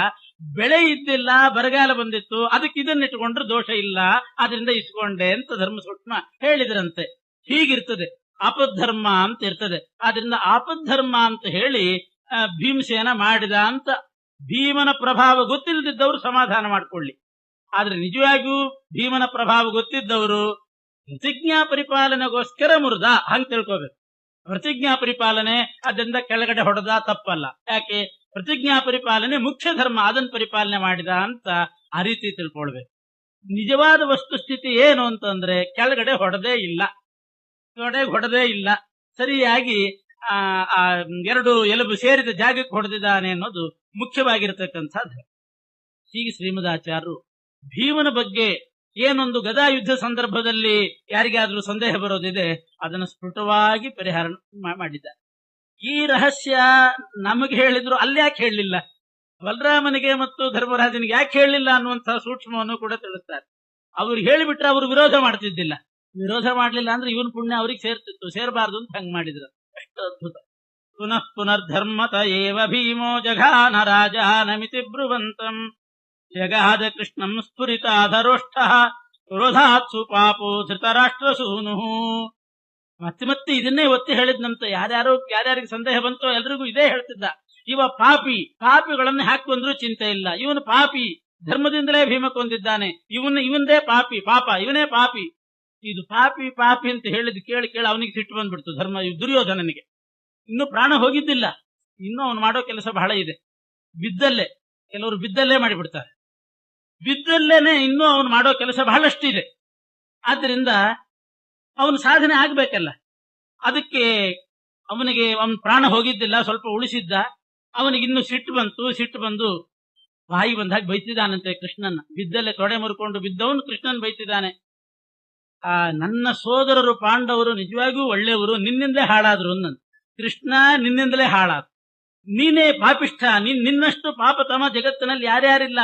ಬೆಳೆ ಇದ್ದಿಲ್ಲ, ಬರಗಾಲ ಬಂದಿತ್ತು, ಅದಕ್ಕೆ ಇದನ್ನಿಟ್ಟುಕೊಂಡ್ರೆ ದೋಷ ಇಲ್ಲ, ಅದರಿಂದ ಇಸ್ಕೊಂಡೆ ಅಂತ ಧರ್ಮ ಸೂಕ್ಷ್ಮ ಹೇಳಿದ್ರಂತೆ. ಹೀಗಿರ್ತದೆ, ಆಪದ್ಧರ್ಮ ಅಂತ ಇರ್ತದೆ. ಆದ್ರಿಂದ ಆಪದ್ಧರ್ಮ ಅಂತ ಹೇಳಿ ಭೀಮಸೇನ ಮಾಡಿದ ಅಂತ ಭೀಮನ ಪ್ರಭಾವ ಗೊತ್ತಿಲ್ಲದಿದ್ದವರು ಸಮಾಧಾನ ಮಾಡ್ಕೊಳ್ಳಿ. ಆದ್ರೆ ನಿಜವಾಗಿಯೂ ಭೀಮನ ಪ್ರಭಾವ ಗೊತ್ತಿದ್ದವರು ಪ್ರತಿಜ್ಞಾ ಪರಿಪಾಲನೆಗೋಸ್ಕರ ಮುರಿದ, ಹಂಗ್ ತಿಳ್ಕೋಬೇಕು. ಪ್ರತಿಜ್ಞಾ ಪರಿಪಾಲನೆ, ಅದರಿಂದ ಕೆಳಗಡೆ ಹೊಡೆದ ತಪ್ಪಲ್ಲ. ಯಾಕೆ? ಪ್ರತಿಜ್ಞಾ ಪರಿಪಾಲನೆ ಮುಖ್ಯ ಧರ್ಮ, ಅದನ್ನ ಪರಿಪಾಲನೆ ಮಾಡಿದ ಅಂತ ಆ ರೀತಿ ತಿಳ್ಕೊಳ್ಬೇಕು. ನಿಜವಾದ ವಸ್ತುಸ್ಥಿತಿ ಏನು ಅಂತಂದ್ರೆ, ಕೆಳಗಡೆ ಹೊಡೆದೇ ಇಲ್ಲ, ಹೊಡೆದೇ ಇಲ್ಲ, ಸರಿಯಾಗಿ ಆ 2 ಎಲುಬು ಸೇರಿದ ಜಾಗಕ್ಕೆ ಹೊಡೆದಿದ್ದಾನೆ ಅನ್ನೋದು ಮುಖ್ಯವಾಗಿರತಕ್ಕಂಥದ್ದು. ಹೀಗೆ ಶ್ರೀಮದಾಚಾರ್ಯರು ಭೀಮನ ಬಗ್ಗೆ ಏನೊಂದು ಗದಾಯುದ್ಧ ಸಂದರ್ಭದಲ್ಲಿ ಯಾರಿಗಾದ್ರೂ ಸಂದೇಹ ಬರೋದಿದೆ, ಅದನ್ನು ಸ್ಫುಟವಾಗಿ ಪರಿಹಾರ ಮಾಡಿದ್ದಾರೆ. ಈ ರಹಸ್ಯ ನಮಗೆ ಹೇಳಿದ್ರು ಅಲ್ಯಾಕೆ ಹೇಳಲಿಲ್ಲ? ಬಲರಾಮನಿಗೆ ಮತ್ತು ಧರ್ಮರಾಜನಿಗೆ ಯಾಕೆ ಹೇಳಲಿಲ್ಲ ಅನ್ನುವಂತಹ ಸೂಕ್ಷ್ಮವನ್ನು ಕೂಡ ತಿಳಿಸ್ತಾರೆ. ಅವ್ರು ಹೇಳಿಬಿಟ್ರೆ ಅವರು ವಿರೋಧ ಮಾಡ್ತಿದ್ದಿಲ್ಲ. ವಿರೋಧ ಮಾಡ್ಲಿಲ್ಲ ಅಂದ್ರೆ ಇವನ್ ಪುಣ್ಯ ಅವ್ರಿಗೆ ಸೇರ್ತಿತ್ತು, ಸೇರಬಾರ್ದು ಅಂತ ಹಂಗ್ ಮಾಡಿದ್ರು. ಎಷ್ಟು ಅದ್ಭುತ. ಪುನಃ ಪುನರ್ಧರ್ಮತ ಏವ ಭೀಮೋ ಜಘಾನ ರಾಜಾನಮಿತಿ ಬ್ರುವಂತಂ ಜಗಾದ ಕೃಷ್ಣಂ ಸ್ಫುರಿತಾಧರೋಷ್ಠ ಕ್ರೋಧಾತ್ಸು ಪಾಪೋ ಧೃತರಾಷ್ಟ್ರಸೂನು. ಮತ್ತೆ ಮತ್ತೆ ಇದನ್ನೇ ಒತ್ತಿ ಹೇಳಿದ್ನಂತ. ಯಾರ್ಯಾರಿಗೆ ಸಂದೇಹ ಬಂತೋ ಎಲ್ರಿಗೂ ಇದೇ ಹೇಳ್ತಿದ್ದ. ಇವ ಪಾಪಿಗಳನ್ನು ಹಾಕೊಂಡ್ರು ಚಿಂತೆ ಇಲ್ಲ. ಇವನು ಪಾಪಿ, ಧರ್ಮದಿಂದಲೇ ಭೀಮ ಕೊಂದಿದ್ದಾನೆ, ಇವಂದೇ ಇವನೇ ಪಾಪಿ. ಇದು ಪಾಪಿ ಅಂತ ಹೇಳಿದ್ ಕೇಳಿ ಅವನಿಗೆ ಸಿಟ್ಟು ಬಂದ್ಬಿಡ್ತು ದುರ್ಯೋಧನನಿಗೆ. ಇನ್ನು ಪ್ರಾಣ ಹೋಗಿದ್ದಿಲ್ಲ, ಇನ್ನೂ ಅವನು ಮಾಡೋ ಕೆಲಸ ಬಹಳ ಇದೆ. ಕೆಲವರು ಬಿದ್ದಲ್ಲೇ ಮಾಡಿಬಿಡ್ತಾರೆ. ಬಿದ್ದಲ್ಲೇನೆ ಇನ್ನೂ ಅವನು ಮಾಡೋ ಕೆಲಸ ಬಹಳಷ್ಟಿದೆ. ಆದ್ರಿಂದ ಅವನು ಸಾಧನೆ ಆಗ್ಬೇಕಲ್ಲ. ಅದಕ್ಕೆ ಅವನಿಗೆ ಅವನ ಪ್ರಾಣ ಹೋಗಿದ್ದಿಲ್ಲ, ಸ್ವಲ್ಪ ಉಳಿಸಿದ್ದ. ಅವನಿಗಿನ್ನು ಸಿಟ್ಟು ಬಂದು ಬಾಯಿ ಬಂದಾಗ ಬೈತಿದ್ದಾನಂತೆ ಕೃಷ್ಣನ್ನ. ಬಿದ್ದಲ್ಲೇ ತೊಡೆ ಮುರ್ಕೊಂಡು ಬಿದ್ದವನು ಕೃಷ್ಣನ್ ಬೈತಿದ್ದಾನೆ. ನನ್ನ ಸೋದರರು ಪಾಂಡವರು ನಿಜವಾಗಿಯೂ ಒಳ್ಳೆಯವರು, ನಿನ್ನಿಂದಲೇ ಹಾಳಾದ್ರು. ಕೃಷ್ಣ ನಿನ್ನಿಂದಲೇ ಹಾಳಾದ್ರು, ನೀನೇ ಪಾಪಿಷ್ಠ, ನಿನ್ನಷ್ಟು ಪಾಪತಮ ಜಗತ್ತಿನಲ್ಲಿ ಯಾರ್ಯಾರಿಲ್ಲ.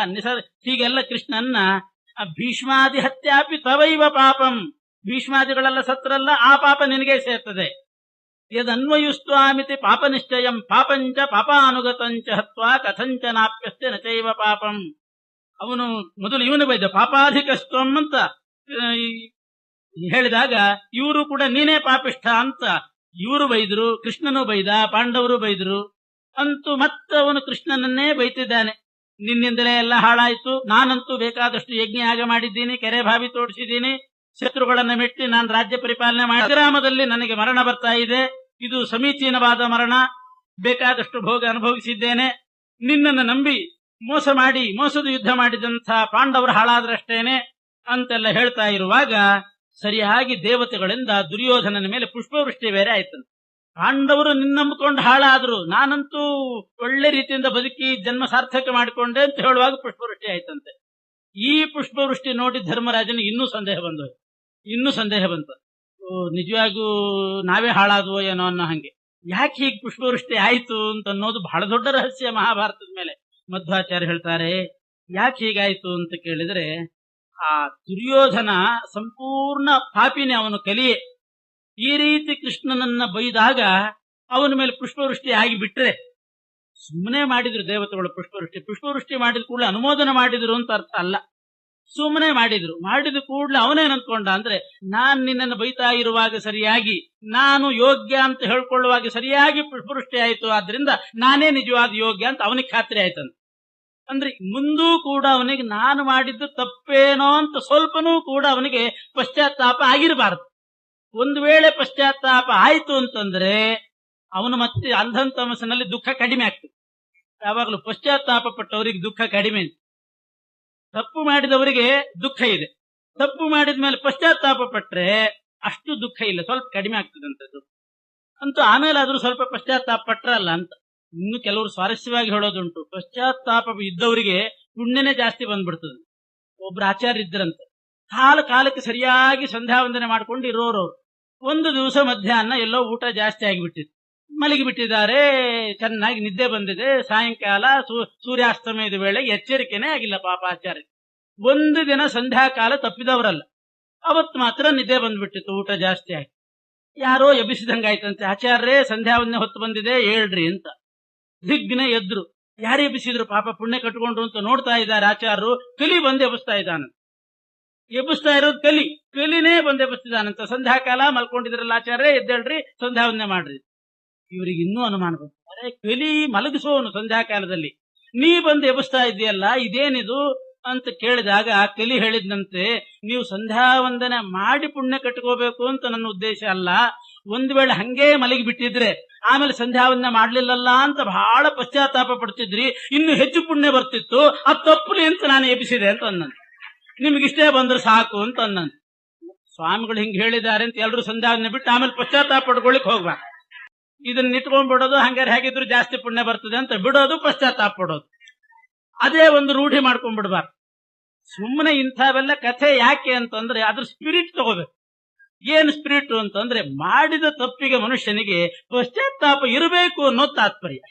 ಹೀಗೆಲ್ಲ ಕೃಷ್ಣನ್ನ ಭೀಷ್ಮಾದಿ ಹತ್ಯಾಪಿ ತವೈವ ಪಾಪಂ, ಭೀಷ್ಮಾದಿಗಳೆಲ್ಲ ಸತ್ರಲ್ಲ, ಆ ಪಾಪ ನಿನಗೆ ಸೇರ್ತದೆ. ಯದನ್ವಯುಸ್ತ್ವಾಮಿತಿ ಪಾಪ ನಿಶ್ಚಯಂ ಪಾಪಂಚ ಪಾಪಾನುಗತಂಚ ಹತ್ವಾ ಕಥಂಚನಾಪ್ಯಸ್ಯ ನಚೈವ ಪಾಪಂ. ಅವನು ಮೊದಲು ಇವನು ಬೈದ ಪಾಪಾಧಿಕಸ್ತ್ವಂ ಅಂತ ಹೇಳಿದಾಗ ಇವರು ಕೂಡ ನೀನೇ ಪಾಪಿಷ್ಠ ಅಂತ ಇವರು ಬೈದ್ರು, ಕೃಷ್ಣನು ಬೈದ, ಪಾಂಡವರು ಬೈದ್ರು. ಅಂತೂ ಮತ್ತೆ ಅವನು ಕೃಷ್ಣನನ್ನೇ ಬೈತಿದ್ದಾನೆ. ನಿನ್ನಿಂದಲೇ ಎಲ್ಲ ಹಾಳಾಯ್ತು, ನಾನಂತೂ ಬೇಕಾದಷ್ಟು ಯಜ್ಞ ಯಾಗ ಮಾಡಿದ್ದೀನಿ, ಕೆರೆ ಬಾವಿ ತೋಡಿಸಿದ್ದೀನಿ, ಶತ್ರುಗಳನ್ನ ಮೆಟ್ಟಿ ನಾನು ರಾಜ್ಯ ಪರಿಪಾಲನೆ ಮಾಡಿ ಗ್ರಾಮದಲ್ಲಿ ನನಗೆ ಮರಣ ಬರ್ತಾ ಇದೆ. ಇದು ಸಮೀಚೀನವಾದ ಮರಣ, ಬೇಕಾದಷ್ಟು ಭೋಗ ಅನುಭವಿಸಿದ್ದೇನೆ. ನಿನ್ನನ್ನು ನಂಬಿ ಮೋಸದ ಯುದ್ಧ ಮಾಡಿದಂಥ ಪಾಂಡವರು ಹಾಳಾದ್ರಷ್ಟೇನೆ ಅಂತೆಲ್ಲ ಹೇಳ್ತಾ ಇರುವಾಗ ಸರಿಯಾಗಿ ದೇವತೆಗಳಿಂದ ದುರ್ಯೋಧನನ ಮೇಲೆ ಪುಷ್ಪವೃಷ್ಟಿ ಬೇರೆ ಆಯ್ತಂತೆ. ಪಾಂಡವರು ನಿನ್ನಂಬಿಕೊಂಡು ಹಾಳಾದ್ರು, ನಾನಂತೂ ಒಳ್ಳೆ ರೀತಿಯಿಂದ ಬದುಕಿ ಜನ್ಮ ಸಾರ್ಥಕ ಮಾಡಿಕೊಂಡೆ ಅಂತ ಹೇಳುವಾಗ ಪುಷ್ಪವೃಷ್ಟಿ ಆಯ್ತಂತೆ. ಈ ಪುಷ್ಪವೃಷ್ಟಿ ನೋಡಿ ಧರ್ಮರಾಜನಿಗೆ ಇನ್ನೂ ಸಂದೇಹ ಬಂತು. ನಿಜವಾಗೂ ನಾವೇ ಹಾಳಾದ್ವೋ ಏನೋ ಅನ್ನೋ ಹಂಗೆ. ಯಾಕೆ ಹೀಗೆ ಪುಷ್ಪವೃಷ್ಟಿ ಆಯ್ತು ಅಂತ ಅನ್ನೋದು ಬಹಳ ದೊಡ್ಡ ರಹಸ್ಯ ಮಹಾಭಾರತದ ಮೇಲೆ. ಮಧ್ವಾಚಾರ್ಯ ಹೇಳ್ತಾರೆ, ಯಾಕೆ ಹೀಗಾಯ್ತು ಅಂತ ಕೇಳಿದ್ರೆ, ಆ ದುರ್ಯೋಧನ ಸಂಪೂರ್ಣ ಪಾಪಿನೇ, ಅವನು ಕಲಿಯೇ. ಈ ರೀತಿ ಕೃಷ್ಣನನ್ನ ಬೈದಾಗ ಅವನ ಮೇಲೆ ಪುಷ್ಪವೃಷ್ಟಿ ಆಗಿಬಿಟ್ರೆ, ಸುಮ್ಮನೆ ಮಾಡಿದ್ರು ದೇವತೆಗಳು ಪುಷ್ಪವೃಷ್ಟಿ ಮಾಡಿದ ಕೂಡಲೇ ಅನುಮೋದನೆ ಮಾಡಿದ್ರು ಅಂತ ಅರ್ಥ ಅಲ್ಲ. ಸುಮ್ಮನೆ ಮಾಡಿದ ಕೂಡಲೇ ಅವನೇನಂದ್ಕೊಂಡ ಅಂದ್ರೆ, ನಾನ್ ನಿನ್ನನ್ನು ಬೈತಾ ಇರುವಾಗ ಸರಿಯಾಗಿ, ನಾನು ಯೋಗ್ಯ ಅಂತ ಹೇಳ್ಕೊಳ್ಳುವಾಗ ಸರಿಯಾಗಿ ಪುಷ್ಪವೃಷ್ಟಿ ಆಯ್ತು, ಆದ್ರಿಂದ ನಾನೇ ನಿಜವಾದ ಯೋಗ್ಯ ಅಂತ ಅವನಿಗೆ ಖಾತ್ರಿ ಆಯ್ತಂತ. ಅಂದ್ರೆ ಮುಂದೂ ಕೂಡ ಅವನಿಗೆ ನಾನು ಮಾಡಿದ್ದು ತಪ್ಪೇನೋ ಅಂತ ಸ್ವಲ್ಪನೂ ಕೂಡ ಅವನಿಗೆ ಪಶ್ಚಾತ್ತಾಪ ಆಗಿರಬಾರದು. ಒಂದು ವೇಳೆ ಪಶ್ಚಾತ್ತಾಪ ಆಯ್ತು ಅಂತಂದ್ರೆ ಅವನು ಮತ್ತೆ ಅಂಧನ್ ತಮಸ್ಸಿನಲ್ಲಿ ದುಃಖ ಕಡಿಮೆ ಆಗ್ತದೆ. ಯಾವಾಗಲೂ ಪಶ್ಚಾತ್ತಾಪ ಪಟ್ಟವರಿಗೆ ದುಃಖ ಕಡಿಮೆ. ತಪ್ಪು ಮಾಡಿದವರಿಗೆ ದುಃಖ ಇದೆ, ತಪ್ಪು ಮಾಡಿದ ಮೇಲೆ ಪಶ್ಚಾತ್ತಾಪ ಪಟ್ರೆ ಅಷ್ಟು ದುಃಖ ಇಲ್ಲ, ಸ್ವಲ್ಪ ಕಡಿಮೆ ಆಗ್ತದಂಥದ್ದು. ಅಂತೂ ಆಮೇಲೆ ಆದ್ರೂ ಸ್ವಲ್ಪ ಪಶ್ಚಾತ್ತಾಪ ಪಟ್ರಲ್ಲ ಅಂತ. ಇನ್ನು ಕೆಲವರು ಸ್ವಾರಸ್ಯವಾಗಿ ಹೇಳೋದುಂಟು, ಪಶ್ಚಾತ್ತಾಪ ಇದ್ದವರಿಗೆ ಪುಣ್ಯನೇ ಜಾಸ್ತಿ ಬಂದ್ಬಿಡ್ತದೆ. ಒಬ್ರು ಆಚಾರ್ಯ ಇದ್ರಂತೆ, ಕಾಲಕ್ಕೆ ಸರಿಯಾಗಿ ಸಂಧ್ಯಾ ವಂದನೆ ಮಾಡ್ಕೊಂಡು ಇರೋರು. ಒಂದು ದಿವಸ ಮಧ್ಯಾಹ್ನ ಎಲ್ಲೋ ಊಟ ಜಾಸ್ತಿ ಆಗಿಬಿಟ್ಟಿತ್ತು, ಮಲಗಿಬಿಟ್ಟಿದ್ದಾರೆ, ಚೆನ್ನಾಗಿ ನಿದ್ದೆ ಬಂದಿದೆ. ಸಾಯಂಕಾಲ ಸೂರ್ಯಾಸ್ತಮಯದ ವೇಳೆಗೆ ಎಚ್ಚರಿಕೆನೇ ಆಗಿಲ್ಲ ಪಾಪ ಆಚಾರ್ಯ. ಒಂದು ದಿನ ಸಂಧ್ಯಾಕಾಲ ತಪ್ಪಿದವರಲ್ಲ, ಅವತ್ತು ಮಾತ್ರ ನಿದ್ದೆ ಬಂದ್ಬಿಟ್ಟಿತ್ತು, ಊಟ ಜಾಸ್ತಿ ಆಗಿ. ಯಾರೋ ಎಬ್ಬಿಸಿದಂಗಾಯ್ತಂತೆ, ಆಚಾರ್ಯರೇ ಸಂಧ್ಯಾವಂದನೆ ಹೊತ್ತು ಬಂದಿದೆ ಹೇಳ್ರಿ ಅಂತ. ದಿಗ್ನ ಎದ್ರು. ಯಾರು ಎಬ್ಬಿಸಿದ್ರು ಪಾಪ, ಪುಣ್ಯ ಕಟ್ಕೊಂಡ್ರು ಅಂತ ನೋಡ್ತಾ ಇದ್ದಾರೆ ಆಚಾರ್ಯರು. ಕಲಿ ಬಂದು ಎಬ್ಬಿಸ್ತಾ ಇದ್ದಾನಂತ. ಎಬ್ಬಿಸ್ತಾ ಇರೋದು ಕಲಿನೇ ಬಂದು ಎಬ್ಬಿಸ್ತಿದ್ದಾನಂತ. ಸಂಧ್ಯಾಕಾಲ ಮಲ್ಕೊಂಡಿದ್ರಲ್ಲ ಆಚಾರ್ಯ, ಎದ್ದೇಳ್ರಿ ಸಂಧ್ಯಾವಂದನೆ ಮಾಡ್ರಿ. ಇವರಿಗೆ ಇನ್ನೂ ಅನುಮಾನ ಬಂತು, ಅರೆ ಕಲಿ ಮಲಗಿಸೋನು ಸಂಧ್ಯಾಕಾಲದಲ್ಲಿ, ನೀ ಬಂದು ಎಬ್ಬಿಸ್ತಾ ಇದೆಯಲ್ಲ, ಇದೇನಿದು ಅಂತ ಕೇಳಿದಾಗ ಕಲಿ ಹೇಳಿದ್ನಂತೆ, ನೀವು ಸಂಧ್ಯಾವಂದನೆ ಮಾಡಿ ಪುಣ್ಯ ಕಟ್ಕೋಬೇಕು ಅಂತ ನನ್ನ ಉದ್ದೇಶ ಅಲ್ಲ. ಒಂದು ವೇಳೆ ಹಂಗೇ ಮಲಗಿ ಬಿಟ್ಟಿದ್ರೆ ಆಮೇಲೆ ಸಂಧ್ಯಾವಂದನೆ ಮಾಡ್ಲಿಲ್ಲಲ್ಲ ಅಂತ ಬಹಳ ಪಶ್ಚಾತ್ತಾಪ ಪಡ್ತಿದ್ರಿ, ಇನ್ನು ಹೆಚ್ಚು ಪುಣ್ಯ ಬರ್ತಿತ್ತು, ಅದು ತಪ್ಪಲಿ ಅಂತ ನಾನು ಎಬ್ಬಿಸಿದೆ ಅಂತ ಅನ್ನಂತ. ನಿಮ್ಗಿಷ್ಟೇ ಬಂದ್ರೆ ಸಾಕು ಅಂತ ಅನ್ನಂತ. ಸ್ವಾಮಿಗಳು ಹಿಂಗ್ ಹೇಳಿದ್ದಾರೆ ಅಂತ ಎಲ್ರು ಸಂಧ್ಯಾವಂದನೆ ಬಿಟ್ಟು ಆಮೇಲೆ ಪಶ್ಚಾತ್ತಾಪ ಪಡ್ಕೊಳ್ಳಿಕ್ ಹೋಗ್ಬಾರ್ದು. ಇದನ್ನ ಇಟ್ಕೊಂಡ್ಬಿಡೋದು, ಹಂಗಾರೆ ಹೇಗಿದ್ರು ಜಾಸ್ತಿ ಪುಣ್ಯ ಬರ್ತದೆ ಅಂತ ಬಿಡೋದು, ಪಶ್ಚಾತ್ತಾಪ ಪಡೋದು, ಅದೇ ಒಂದು ರೂಢಿ ಮಾಡ್ಕೊಂಡ್ಬಿಡ್ಬಾರ್ದು. ಸುಮ್ಮನೆ ಇಂಥವೆಲ್ಲ ಕಥೆ ಯಾಕೆ ಅಂತಂದ್ರೆ ಅದ್ರ ಸ್ಪಿರಿಟ್ ತಗೋಬೇಕು. ಏನು ಸ್ಪಿರಿಟ್ ಅಂತಂದ್ರೆ, ಮಾಡಿದ ತಪ್ಪಿಗೆ ಮನುಷ್ಯನಿಗೆ ಪಶ್ಚಾತ್ತಾಪ ಇರಬೇಕು ಅನ್ನೋ ತಾತ್ಪರ್ಯ.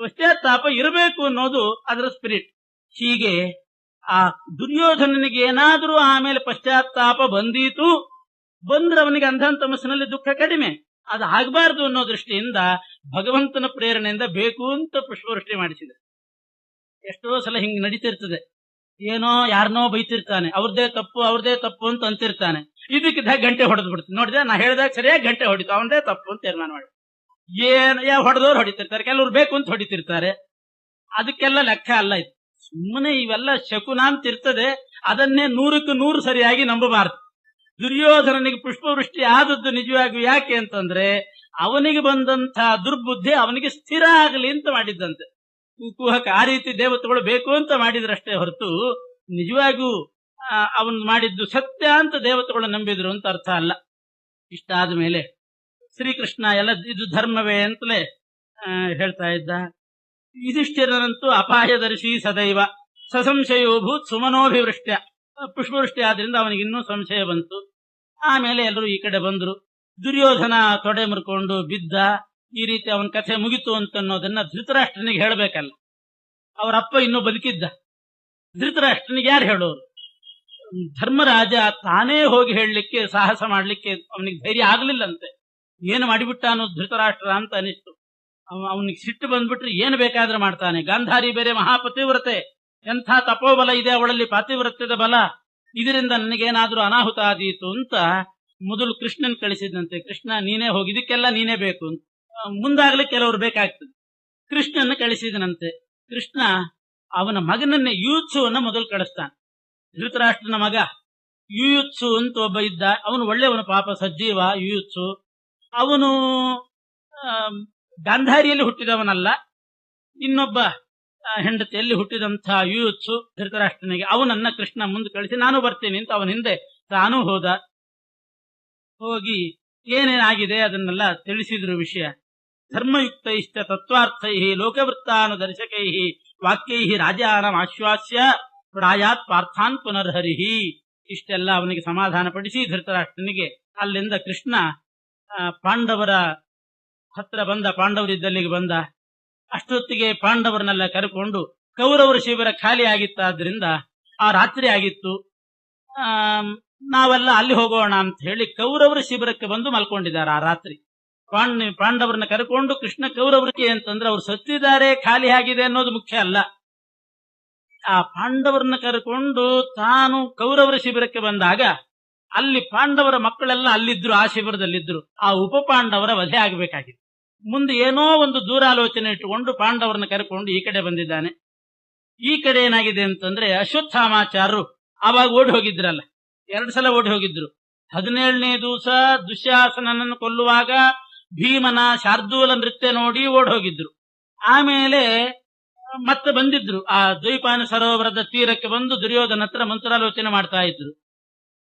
ಪಶ್ಚಾತ್ತಾಪ ಇರಬೇಕು ಅನ್ನೋದು ಅದರ ಸ್ಪಿರಿಟ್. ಹೀಗೆ ಆ ದುರ್ಯೋಧನನಿಗೆ ಏನಾದರೂ ಆಮೇಲೆ ಪಶ್ಚಾತ್ತಾಪ ಬಂದ್ರೆ ಅವನಿಗೆ ಅಂಧನ್ ತಮಸ್ಸಿನಲ್ಲಿ ದುಃಖ ಕಡಿಮೆ. ಅದು ಆಗಬಾರ್ದು ಅನ್ನೋ ದೃಷ್ಟಿಯಿಂದ ಭಗವಂತನ ಪ್ರೇರಣೆಯಿಂದ ಬೇಕು ಅಂತ ಪುಷ್ಪವೃಷ್ಟಿ ಮಾಡಿಸಿದೆ. ಎಷ್ಟೋ ಸಲ ಹಿಂಗ್ ನಡೀತಿರ್ತದೆ. ಏನೋ ಯಾರನೋ ಬೈತಿರ್ತಾನೆ, ಅವ್ರದೇ ತಪ್ಪು ಅಂತ ಅಂತಿರ್ತಾನೆ. ಇದಕ್ಕಿದ್ದಾಗ ಗಂಟೆ ಹೊಡೆದ್ ಬಿಡ್ತೀನಿ. ನೋಡಿದೆ, ನಾ ಹೇಳಿದಾಗ ಸರಿಯಾಗಿ ಗಂಟೆ ಹೊಡಿತು, ಅವನದೇ ತಪ್ಪು ಅಂತ ತೀರ್ಮಾನ ಮಾಡಿ ಹೊಡೆದವ್ರು ಹೊಡಿತಿರ್ತಾರೆ, ಕೆಲವ್ರು ಬೇಕು ಅಂತ ಹೊಡಿತಿರ್ತಾರೆ. ಅದಕ್ಕೆಲ್ಲ ಲೆಕ್ಕ ಅಲ್ಲ ಇದು. ಸುಮ್ಮನೆ ಇವೆಲ್ಲ ಶಕುನ ಅಂತ ಇರ್ತದೆ. ಅದನ್ನೇ 100% ಸರಿಯಾಗಿ ನಂಬಬಾರದು. ದುರ್ಯೋಧನನಿಗೆ ಪುಷ್ಪವೃಷ್ಟಿ ಆದದ್ದು ನಿಜವಾಗಿ ಯಾಕೆ ಅಂತಂದ್ರೆ ಅವನಿಗೆ ಬಂದಂತ ದುರ್ಬುದ್ಧಿ ಅವನಿಗೆ ಸ್ಥಿರ ಆಗಲಿ ಅಂತ ಮಾಡಿದ್ದಂತೆ. ಕುಹಕ ಆ ರೀತಿ ದೇವತೆಗಳು ಬೇಕು ಅಂತ ಮಾಡಿದ್ರಷ್ಟೇ ಹೊರತು ನಿಜವಾಗಿಯೂ ಅವನು ಮಾಡಿದ್ದು ಸತ್ಯ ಅಂತ ದೇವತೆಗಳು ನಂಬಿದ್ರು ಅಂತ ಅರ್ಥ ಅಲ್ಲ. ಇಷ್ಟಾದ ಮೇಲೆ ಶ್ರೀಕೃಷ್ಣ ಎಲ್ಲ ಇದು ಧರ್ಮವೇ ಅಂತಲೇ ಹೇಳ್ತಾ ಇದ್ದ. ಯುಧಿಷ್ಠಿರನಂತೂ ಅಪಾಯದರ್ಶಿ ಸದೈವ ಸಸಂಶಯೋಭೂತ್ ಸುಮನೋಭಿವೃಷ್ಟ್ಯ. ಪುಷ್ಪವೃಷ್ಟಿ ಆದ್ರಿಂದ ಅವನಿಗೆ ಇನ್ನೂ ಸಂಶಯ ಬಂತು. ಆಮೇಲೆ ಎಲ್ಲರೂ ಈ ಕಡೆ ಬಂದ್ರು. ದುರ್ಯೋಧನ ತೊಡೆ ಮುರ್ಕೊಂಡು ಬಿದ್ದ. ಈ ರೀತಿ ಅವನ ಕಥೆ ಮುಗಿತು ಅಂತನ್ನೋದನ್ನ ಧೃತರಾಷ್ಟ್ರನಿಗೆ ಹೇಳಬೇಕಲ್ಲ. ಅವರಪ್ಪ ಇನ್ನೂ ಬದುಕಿದ್ದ. ಧೃತರಾಷ್ಟ್ರನಿಗೆ ಯಾರು ಹೇಳೋರು? ಧರ್ಮರಾಜ ತಾನೇ ಹೋಗಿ ಹೇಳಲಿಕ್ಕೆ ಸಾಹಸ ಮಾಡ್ಲಿಕ್ಕೆ ಅವನಿಗೆ ಧೈರ್ಯ ಆಗ್ಲಿಲ್ಲಂತೆ. ಏನು ಮಾಡಿಬಿಟ್ಟ ಅನ್ನೋದು ಧೃತರಾಷ್ಟ್ರ ಅಂತ ಅನಿಸ್ತು. ಅವನಿಗೆ ಸಿಟ್ಟು ಬಂದ್ಬಿಟ್ರೆ ಏನು ಬೇಕಾದ್ರೆ ಮಾಡ್ತಾನೆ. ಗಾಂಧಾರಿ ಬೇರೆ ಮಹಾಪತಿವ್ರತೆ, ಎಂಥ ತಪೋಬಲ ಇದೆ ಅವಳಲ್ಲಿ, ಪಾತಿವ್ರತ್ಯದ ಬಲ. ಇದರಿಂದ ನನಗೇನಾದ್ರೂ ಅನಾಹುತ ಆದೀತು ಅಂತ ಮೊದಲು ಕೃಷ್ಣನ್ ಕಳಿಸಿದಂತೆ. ಕೃಷ್ಣ ನೀನೇ ಹೋಗಿ, ಇದಕ್ಕೆಲ್ಲ ನೀನೇ ಬೇಕು ಅಂತ. ಮುಂದಾಗ್ಲಿ ಕೆಲವರು ಬೇಕಾಗ್ತದೆ. ಕೃಷ್ಣನ್ನ ಕಳಿಸಿದನಂತೆ. ಕೃಷ್ಣ ಅವನ ಮಗನನ್ನೇ ಯುಯುತ್ಸುವನ್ನ ಮೊದಲು ಕಳಿಸ್ತಾನೆ. ಧೃತರಾಷ್ಟ್ರನ ಮಗ ಯುಯುತ್ಸು ಅಂತ ಒಬ್ಬ ಇದ್ದ. ಅವನು ಒಳ್ಳೆಯವನು, ಪಾಪ ಸಜ್ಜೀವ ಯುಯುತ್ಸು. ಅವನು ಗಾಂಧಾರಿಯಲ್ಲಿ ಹುಟ್ಟಿದವನಲ್ಲ, ಇನ್ನೊಬ್ಬ ಹೆಂಡತಿಯಲ್ಲಿ ಹುಟ್ಟಿದಂಥ ಯುಯುತ್ಸು ಧೃತರಾಷ್ಟ್ರನಿಗೆ. ಅವನನ್ನ ಕೃಷ್ಣ ಮುಂದೆ ಕಳಿಸಿ ನಾನು ಬರ್ತೀನಿ ಅಂತ ಅವನ ಹಿಂದೆ ತಾನೂ ಹೋದ. ಹೋಗಿ ಏನೇನಾಗಿದೆ ಅದನ್ನೆಲ್ಲ ತಿಳಿಸಿದ್ರು ವಿಷಯ. ಧರ್ಮಯುಕ್ತೈಶ್ಚ ತತ್ವಾರ್ಥೈ ಲೋಕವೃತ್ತಾನುದರ್ಶಕೈ ವಾಕ್ಯೈ ರಾಜಾನಂ ಆಶ್ವಾಸ್ಯ ಪ್ರಾಯಾತ್ ಪಾರ್ಥಾನ್ ಪುನರ್ಹರಿಹಿ. ಇಷ್ಟೆಲ್ಲ ಅವನಿಗೆ ಸಮಾಧಾನ ಪಡಿಸಿ ಧೃತರಾಷ್ಟ್ರನಿಗೆ ಅಲ್ಲಿಂದ ಕೃಷ್ಣ ಪಾಂಡವರ ಹತ್ರ ಬಂದ. ಪಾಂಡವರಿದ್ದಲ್ಲಿಗೆ ಬಂದ. ಅಷ್ಟೊತ್ತಿಗೆ ಪಾಂಡವರನ್ನೆಲ್ಲ ಕರೆಕೊಂಡು ಕೌರವರ ಶಿಬಿರ ಖಾಲಿ ಆಗಿತ್ತಾದ್ರಿಂದ ಆ ರಾತ್ರಿ ಆಗಿತ್ತು. ನಾವೆಲ್ಲ ಅಲ್ಲಿ ಹೋಗೋಣ ಅಂತ ಹೇಳಿ ಕೌರವರ ಶಿಬಿರಕ್ಕೆ ಬಂದು ಮಲ್ಕೊಂಡಿದ್ದಾರೆ ಆ ರಾತ್ರಿ. ಪಾಂಡವರನ್ನ ಕರೆಕೊಂಡು ಕೃಷ್ಣ ಕೌರವರಿಗೆ ಅಂತಂದ್ರೆ ಅವ್ರು ಸತ್ತಿದ್ದಾರೆ, ಖಾಲಿ ಆಗಿದೆ ಅನ್ನೋದು ಮುಖ್ಯ ಅಲ್ಲ. ಆ ಪಾಂಡವರನ್ನ ಕರೆಕೊಂಡು ತಾನು ಕೌರವರ ಶಿಬಿರಕ್ಕೆ ಬಂದಾಗ ಅಲ್ಲಿ ಪಾಂಡವರ ಮಕ್ಕಳೆಲ್ಲ ಅಲ್ಲಿದ್ರು, ಆ ಶಿಬಿರದಲ್ಲಿದ್ರು. ಆ ಉಪ ಪಾಂಡವರ ವಧೆ ಆಗಬೇಕಾಗಿತ್ತು. ಮುಂದೆ ಏನೋ ಒಂದು ದೂರಾಲೋಚನೆ ಇಟ್ಟುಕೊಂಡು ಪಾಂಡವರನ್ನ ಕರೆಕೊಂಡು ಈ ಕಡೆ ಬಂದಿದ್ದಾನೆ. ಈ ಕಡೆ ಏನಾಗಿದೆ ಅಂತಂದ್ರೆ ಅಶ್ವತ್ಥಾಮಾಚಾರ್ಯರು ಆವಾಗ ಓಡಿ ಹೋಗಿದ್ರಲ್ಲ, 2 ಸಲ ಓಡಿ ಹೋಗಿದ್ರು. 17ನೇ ದಿವಸ ದುಶ್ಯಾಸನನನ್ನು ಕೊಲ್ಲುವಾಗ ಭೀಮನ ಶಾರ್ದೂಲ ನೃತ್ಯ ನೋಡಿ ಓಡಿ ಹೋಗಿದ್ರು. ಆಮೇಲೆ ಮತ್ತೆ ಬಂದಿದ್ರು. ಆ ದ್ವೈಪಾಯನ ಸರೋವರದ ತೀರಕ್ಕೆ ಬಂದು ದುರ್ಯೋಧನ ಹತ್ರ ಮಂತ್ರಾಲೋಚನೆ ಮಾಡ್ತಾ ಇದ್ರು.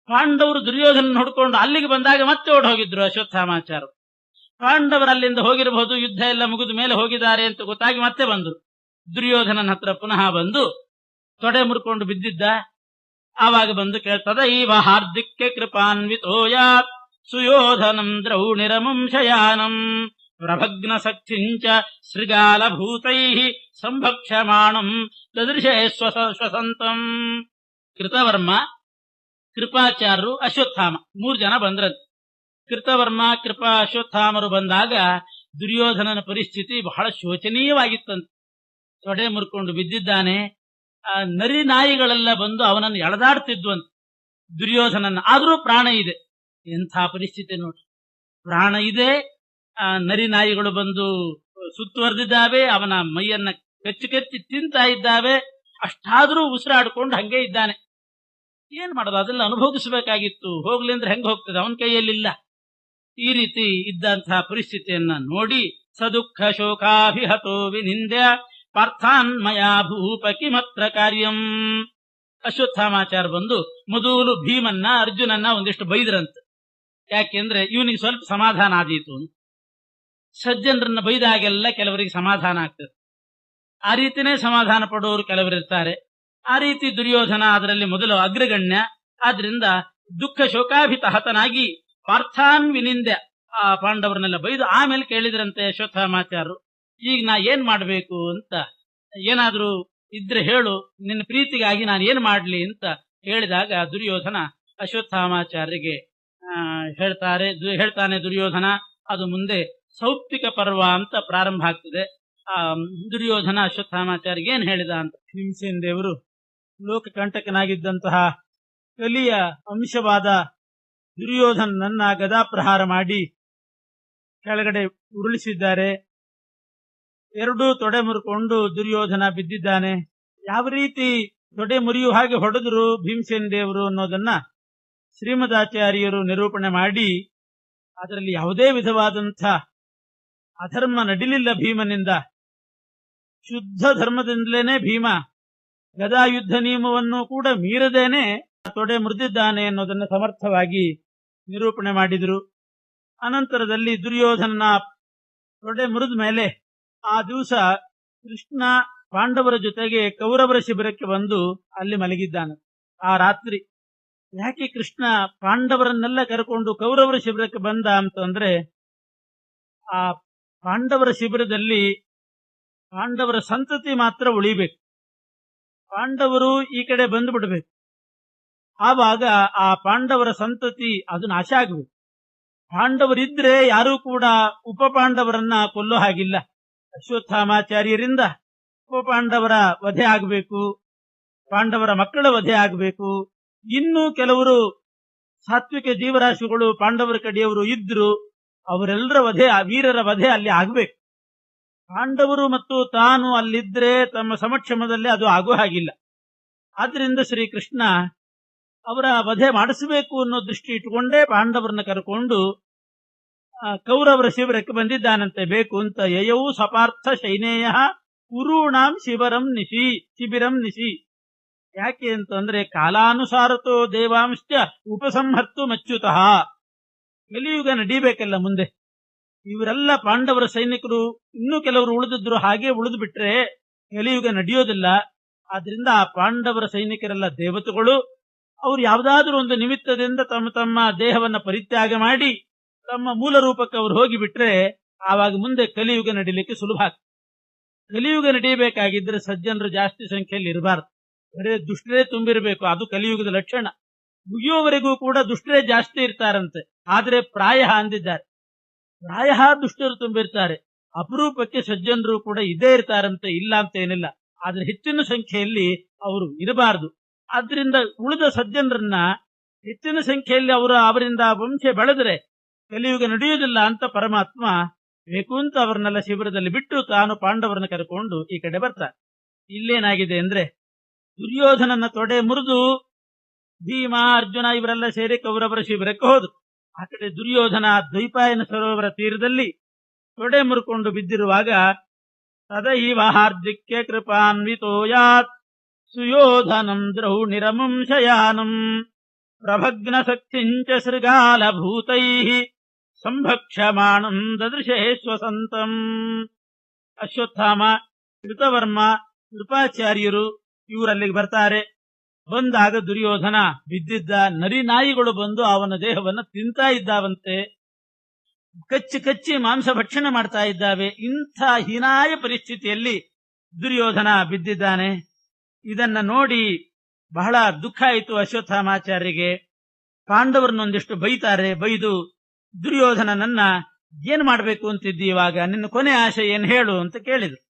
ಪಾಂಡವರು ದುರ್ಯೋಧನ ಹೊಡ್ಕೊಂಡು ಅಲ್ಲಿಗೆ ಬಂದಾಗ ಮತ್ತೆ ಓಡಿ ಹೋಗಿದ್ರು ಅಶ್ವತ್ಥಾಮಾಚಾರ್ಯರು. ಪಾಂಡವರಲ್ಲಿಂದ ಹೋಗಿರಬಹುದು, ಯುದ್ಧ ಎಲ್ಲ ಮುಗಿದ ಮೇಲೆ ಹೋಗಿದ್ದಾರೆ ಅಂತ ಗೊತ್ತಾಗಿ ಮತ್ತೆ ಬಂದ್ರು. ದುರ್ಯೋಧನನ ಹತ್ರ ಪುನಃ ಬಂದು ತೊಡೆ ಮುರ್ಕೊಂಡು ಬಿದ್ದಿದ್ದ. ಆವಾಗ ಬಂದು ಕೇಳ್ತದ ಈವ ಹಾರ್ದಿಕ್ಯ ಕೃಪಾನ್ವಿತೋಯಾತ್ ಸುಯೋಧನಂ ದ್ರೌಣಿರಮಂ ಶಯಾನಂ ಪ್ರಭಗ್ನ ಸಖ್ಯಂಚ ಶೃಗಾಲಭೂತೈ ಸಂಭಕ್ಷ್ಯಮಾಣಂ ದದೃಶೇ ಶ್ವಸಂತಂ. ಕೃತವರ್ಮ, ಕೃಪಾಚಾರ್ಯರು, ಅಶ್ವತ್ಥಾಮ 3 ಜನ ಬಂದ್ರಂತೆ. ಕೃತವರ್ಮ, ಕೃಪಾ, ಅಶ್ವತ್ಥಾಮರು ಬಂದಾಗ ದುರ್ಯೋಧನನ ಪರಿಸ್ಥಿತಿ ಬಹಳ ಶೋಚನೀಯವಾಗಿತ್ತಂತೆ. ತೊಡೆ ಮುರ್ಕೊಂಡು ಬಿದ್ದಿದ್ದಾನೆ. ನರಿ ನಾಯಿಗಳೆಲ್ಲ ಬಂದು ಅವನನ್ನು ಎಳೆದಾಡ್ತಿದ್ವಂತೆ ದುರ್ಯೋಧನನ್ನ. ಆದ್ರೂ ಪ್ರಾಣ ಇದೆ. ಎಂಥ ಪರಿಸ್ಥಿತಿ ನೋಡಿ. ಪ್ರಾಣ ಇದೆ, ನರಿ ನಾಯಿಗಳು ಬಂದು ಸುತ್ತುವರೆದಿದ್ದಾವೆ, ಅವನ ಮೈಯನ್ನ ಕೆಚ್ಚಿ ತಿಂತಾ ಇದ್ದಾವೆ. ಅಷ್ಟಾದ್ರೂ ಉಸಿರಾಡ್ಕೊಂಡು ಹಂಗೆ ಇದ್ದಾನೆ. ಏನ್ ಮಾಡೋದು? ಅದೆಲ್ಲ ಅನುಭವಿಸಬೇಕಾಗಿತ್ತು. ಹೋಗ್ಲಿ ಅಂದ್ರೆ ಹೆಂಗ್ ಹೋಗ್ತದೆ? ಅವನ ಕೈಯಲ್ಲಿಲ್ಲ. ಈ ರೀತಿ ಇದ್ದಂತಹ ಪರಿಸ್ಥಿತಿಯನ್ನ ನೋಡಿ ಸದುಃಖ ಶೋಕಾಭಿಹತೋ ವಿನಿಂದ್ಯ ಪಾರ್ಥಾನ್ ಮಯಾ ಭೂಪ ಕಿಮತ್ರ ಕಾರ್ಯಂ. ಅಶ್ವತ್ಥಾಮಾಚಾರ್ಯ ಬಂದು ಮೊದಲು ಭೀಮನ್ನ ಅರ್ಜುನನ್ನ ಒಂದಿಷ್ಟು ಬೈದ್ರಂತ. ಯಾಕೆಂದ್ರೆ ಇವನಿಗೆ ಸ್ವಲ್ಪ ಸಮಾಧಾನ ಆದೀತು. ಸಜ್ಜನರನ್ನ ಬೈದಾಗೆಲ್ಲ ಕೆಲವರಿಗೆ ಸಮಾಧಾನ ಆಗ್ತದೆ. ಆ ರೀತಿನೇ ಸಮಾಧಾನ ಪಡೋರು ಕೆಲವರಿರ್ತಾರೆ. ಆ ರೀತಿ ದುರ್ಯೋಧನ ಅದರಲ್ಲಿ ಮೊದಲು ಅಗ್ರಗಣ್ಯ. ಆದ್ರಿಂದ ದುಃಖ ಶೋಕಾಭಿತ ಹತನಾಗಿ ಪಾರ್ಥಾನ್ ವಿನಿಂದ್ಯ ಆ ಪಾಂಡವರನ್ನೆಲ್ಲ ಬೈದು ಆಮೇಲೆ ಕೇಳಿದ್ರಂತೆ ಅಶ್ವತ್ಥಾಮಾಚಾರ್ಯರು, ಈಗ ನಾ ಏನ್ ಮಾಡ್ಬೇಕು ಅಂತ, ಏನಾದ್ರೂ ಇದ್ರೆ ಹೇಳು, ನಿನ್ನ ಪ್ರೀತಿಗಾಗಿ ನಾನು ಏನ್ ಮಾಡ್ಲಿ ಅಂತ ಹೇಳಿದಾಗ ದುರ್ಯೋಧನ ಅಶ್ವತ್ಥಾಮಾಚಾರ್ಯರಿಗೆ ಹೇಳ್ತಾನೆ ದುರ್ಯೋಧನ. ಅದು ಮುಂದೆ ಸೌಪ್ತಿಕ ಪರ್ವ ಅಂತ ಪ್ರಾರಂಭ ಆಗ್ತದೆ. ಆ ದುರ್ಯೋಧನ ಅಶ್ವತ್ಥಾಮಾಚಾರ್ಯಗೆ ಏನ್ ಹೇಳಿದ ಅಂತ, ಭೀಮಸೇನ ದೇವರು ಲೋಕಕಂಟಕನಾಗಿದ್ದಂತಹ ಕಲಿಯ ಅಂಶವಾದ ದುರ್ಯೋಧನನ್ನ ಗದಾಪ್ರಹಾರ ಮಾಡಿ ಕೆಳಗಡೆ ಉರುಳಿಸಿದ್ದಾರೆ. ಎರಡೂ ತೊಡೆ ಮುರಿಕೊಂಡು ದುರ್ಯೋಧನ ಬಿದ್ದಿದ್ದಾನೆ. ಯಾವ ರೀತಿ ತೊಡೆ ಮುರಿಯುವ ಹಾಗೆ ಹೊಡೆದ್ರು ಭೀಮಸೇನ ದೇವರು ಅನ್ನೋದನ್ನ ಶ್ರೀಮದಾಚಾರ್ಯರು ನಿರೂಪಣೆ ಮಾಡಿ, ಅದರಲ್ಲಿ ಯಾವುದೇ ವಿಧವಾದಂಥ ಅಧರ್ಮ ನಡಿಲಿಲ್ಲ ಭೀಮನಿಂದ. ಶುದ್ಧ ಧರ್ಮದಿಂದಲೇನೆ ಭೀಮ ಗದಾಯುದ್ಧ ನಿಯಮವನ್ನು ಕೂಡ ಮೀರದೇನೆ ತೊಡೆ ಮುರಿದಿದ್ದಾನೆ ಅನ್ನೋದನ್ನು ಸಮರ್ಥವಾಗಿ ನಿರೂಪಣೆ ಮಾಡಿದ್ರು. ಅನಂತರದಲ್ಲಿ ದುರ್ಯೋಧನನ ತೊಡೆ ಮುರಿದ ಮೇಲೆ ಆ ದಿವಸ ಕೃಷ್ಣ ಪಾಂಡವರ ಜೊತೆಗೆ ಕೌರವರ ಶಿಬಿರಕ್ಕೆ ಬಂದು ಅಲ್ಲಿ ಮಲಗಿದ್ದಾನೆ. ಆ ರಾತ್ರಿ ಯಾಕೆ ಕೃಷ್ಣ ಪಾಂಡವರನ್ನೆಲ್ಲ ಕರೆಕೊಂಡು ಕೌರವರ ಶಿಬಿರಕ್ಕೆ ಬಂದ ಅಂತಂದ್ರೆ, ಆ ಪಾಂಡವರ ಶಿಬಿರದಲ್ಲಿ ಪಾಂಡವರ ಸಂತತಿ ಮಾತ್ರ ಉಳಿಬೇಕು, ಪಾಂಡವರು ಈ ಕಡೆ ಬಂದು ಬಿಡಬೇಕು. ಆವಾಗ ಆ ಪಾಂಡವರ ಸಂತತಿ ಅದು ನಾಶ ಆಗಬೇಕು. ಪಾಂಡವರಿದ್ರೆ ಯಾರೂ ಕೂಡ ಉಪ ಪಾಂಡವರನ್ನ ಕೊಲ್ಲೋ ಹಾಗಿಲ್ಲ. ಅಶ್ವತ್ಥಾಮಾಚಾರ್ಯರಿಂದ ಉಪ ಪಾಂಡವರ ವಧೆ ಆಗಬೇಕು, ಪಾಂಡವರ ಮಕ್ಕಳ ವಧೆ ಆಗಬೇಕು. ಇನ್ನೂ ಕೆಲವರು ಸಾತ್ವಿಕ ಜೀವರಾಶಿಗಳು ಪಾಂಡವರ ಕಡೆಯವರು ಇದ್ರು, ಅವರೆಲ್ಲರ ವಧೆ, ವೀರರ ವಧೆ ಅಲ್ಲಿ ಆಗಬೇಕು. ಪಾಂಡವರು ಮತ್ತು ತಾನು ಅಲ್ಲಿದ್ರೆ ತಮ್ಮ ಸಮಕ್ಷಮದಲ್ಲಿ ಅದು ಆಗೋ ಹಾಗಿಲ್ಲ. ಆದ್ರಿಂದ ಶ್ರೀಕೃಷ್ಣ ಅವರ ವಧೆ ಮಾಡಿಸಬೇಕು ಅನ್ನೋ ದೃಷ್ಟಿ ಇಟ್ಟುಕೊಂಡೇ ಪಾಂಡವರನ್ನ ಕರೆಕೊಂಡು ಕೌರವರ ಶಿಬಿರಕ್ಕೆ ಬಂದಿದ್ದಾನಂತೆ. ಬೇಕು ಅಂತ ಯಯೌ ಸಪಾರ್ಥ ಶೈನೇಯ ಕುರುಣಾಂ ಶಿಬಿರಂ ನಿಶಿ. ಯಾಕೆ ಅಂತಂದ್ರೆ ಕಾಲಾನುಸಾರತೋ ದೇವಾಂಶ ಉಪಸಂಹರ್ತು ಮಚ್ಯುತಃ. ಕಲಿಯುಗ ನಡೀಬೇಕಲ್ಲ ಮುಂದೆ. ಇವರೆಲ್ಲ ಪಾಂಡವರ ಸೈನಿಕರು, ಇನ್ನೂ ಕೆಲವರು ಉಳಿದಿದ್ರು, ಹಾಗೆ ಉಳಿದು ಬಿಟ್ರೆ ಕಲಿಯುಗ ನಡೆಯೋದಿಲ್ಲ. ಆದ್ರಿಂದ ಆ ಪಾಂಡವರ ಸೈನಿಕರೆಲ್ಲ ದೇವತೆಗಳು. ಅವರು ಯಾವುದಾದ್ರೂ ಒಂದು ನಿಮಿತ್ತದಿಂದ ತಮ್ಮ ತಮ್ಮ ದೇಹವನ್ನ ಪರಿತ್ಯಾಗ ಮಾಡಿ ತಮ್ಮ ಮೂಲ ರೂಪಕ್ಕೆ ಅವರು ಹೋಗಿಬಿಟ್ರೆ ಆವಾಗ ಮುಂದೆ ಕಲಿಯುಗ ನಡೀಲಿಕ್ಕೆ ಸುಲಭ ಆಗ್ತದೆ. ಕಲಿಯುಗ ನಡೀಬೇಕಾಗಿದ್ರೆ ಸಜ್ಜನರು ಜಾಸ್ತಿ ಸಂಖ್ಯೆಯಲ್ಲಿ ಇರಬಾರ್ದು, ಬರೇ ದುಷ್ಟರೇ ತುಂಬಿರಬೇಕು. ಅದು ಕಲಿಯುಗದ ಲಕ್ಷಣ. ಮುಗಿಯುವವರೆಗೂ ಕೂಡ ದುಷ್ಟರೇ ಜಾಸ್ತಿ ಇರ್ತಾರಂತೆ. ಆದ್ರೆ ಪ್ರಾಯ ಅಂದಿದ್ದಾರೆ, ಪ್ರಾಯ ದುಷ್ಟರು ತುಂಬಿರ್ತಾರೆ. ಅಪರೂಪಕ್ಕೆ ಸಜ್ಜನರು ಕೂಡ ಇದೇ ಇರ್ತಾರಂತೆ, ಇಲ್ಲ ಅಂತ ಏನಿಲ್ಲ. ಆದ್ರೆ ಹೆಚ್ಚಿನ ಸಂಖ್ಯೆಯಲ್ಲಿ ಅವರು ಇರಬಾರದು. ಆದ್ರಿಂದ ಉಳಿದ ಸಜ್ಜನರನ್ನ ಹೆಚ್ಚಿನ ಸಂಖ್ಯೆಯಲ್ಲಿ ಅವರಿಂದ ವಂಶ ಬೆಳೆದ್ರೆ ಕಲಿಯುಗ ನಡೆಯುವುದಿಲ್ಲ ಅಂತ ಪರಮಾತ್ಮ ಬೇಕು ಅಂತ ಅವರನ್ನೆಲ್ಲ ಶಿಬಿರದಲ್ಲಿ ಬಿಟ್ಟು ತಾನು ಪಾಂಡವರನ್ನ ಕರೆಕೊಂಡು ಈ ಕಡೆ ಬರ್ತಾರೆ. ಇಲ್ಲೇನಾಗಿದೆ ಅಂದ್ರೆ, ದುರ್ಯೋಧನನ ತೊಡೆ ಮುರಿದು ಭೀಮ, ಅರ್ಜುನ ಇವರೆಲ್ಲ ಸೇರಿ ಕೌರವರ ಶಿಬಿರಕ್ಕೆ ಹೋದ್ರು. ಆ ಕಡೆ ದುರ್ಯೋಧನ ದ್ವೈಪಾಯನ ಸರೋವರ ತೀರದಲ್ಲಿ ತೊಡೆ ಮುರ್ಕೊಂಡು ಬಿದ್ದಿರುವಾಗ ತದೈವ ಹಾರ್ದಿಕ್ಯ ಕೃಪಾನ್ವಿತೋ ಯಾತ್ ಸುಯೋಧನಂ ದ್ರೌಣಿರಮಂ ಶಯಾನಂ ಪ್ರಭಗ್ನ ಶಕ್ತಿಂಚ ಶೃಗಾಲ ಭೂತೈಃ ಸಂಭಕ್ಷಮಾಣಂ ದದೃಶೇ ಸ್ವಸಂತಂ. ಅಶ್ವತ್ಥಾಮ, ಕೃತವರ್ಮ, ಕೃಪಾಚಾರ್ಯರು ಇವರಲ್ಲಿಗೆ ಬರ್ತಾರೆ. ಬಂದಾಗ ದುರ್ಯೋಧನ ಬಿದ್ದಿದ್ದ. ನರಿ ನಾಯಿಗಳು ಬಂದು ಅವನ ದೇಹವನ್ನು ತಿಂತಾ ಇದ್ದಾವಂತೆ, ಕಚ್ಚಿ ಮಾಂಸ ಭಕ್ಷಣೆ ಮಾಡ್ತಾ ಇದ್ದಾವೆ. ಇಂಥ ಹೀನಾಯ ಪರಿಸ್ಥಿತಿಯಲ್ಲಿ ದುರ್ಯೋಧನ ಬಿದ್ದಿದ್ದಾನೆ. ಇದನ್ನ ನೋಡಿ ಬಹಳ ದುಃಖ ಆಯಿತು ಅಶ್ವತ್ಥಾಮಾಚಾರ್ಯರಿಗೆ. ಪಾಂಡವರನ್ನೊಂದಿಷ್ಟು ಬೈತಾರೆ. ಬೈದು ದುರ್ಯೋಧನನನ್ನ ಏನ್ ಮಾಡ್ಬೇಕು ಅಂತಿದ್ದಿ, ಇವಾಗ ನಿನ್ನ ಕೊನೆ ಆಶೆ ಏನ್ ಹೇಳು ಅಂತ ಕೇಳಿದ್ರು.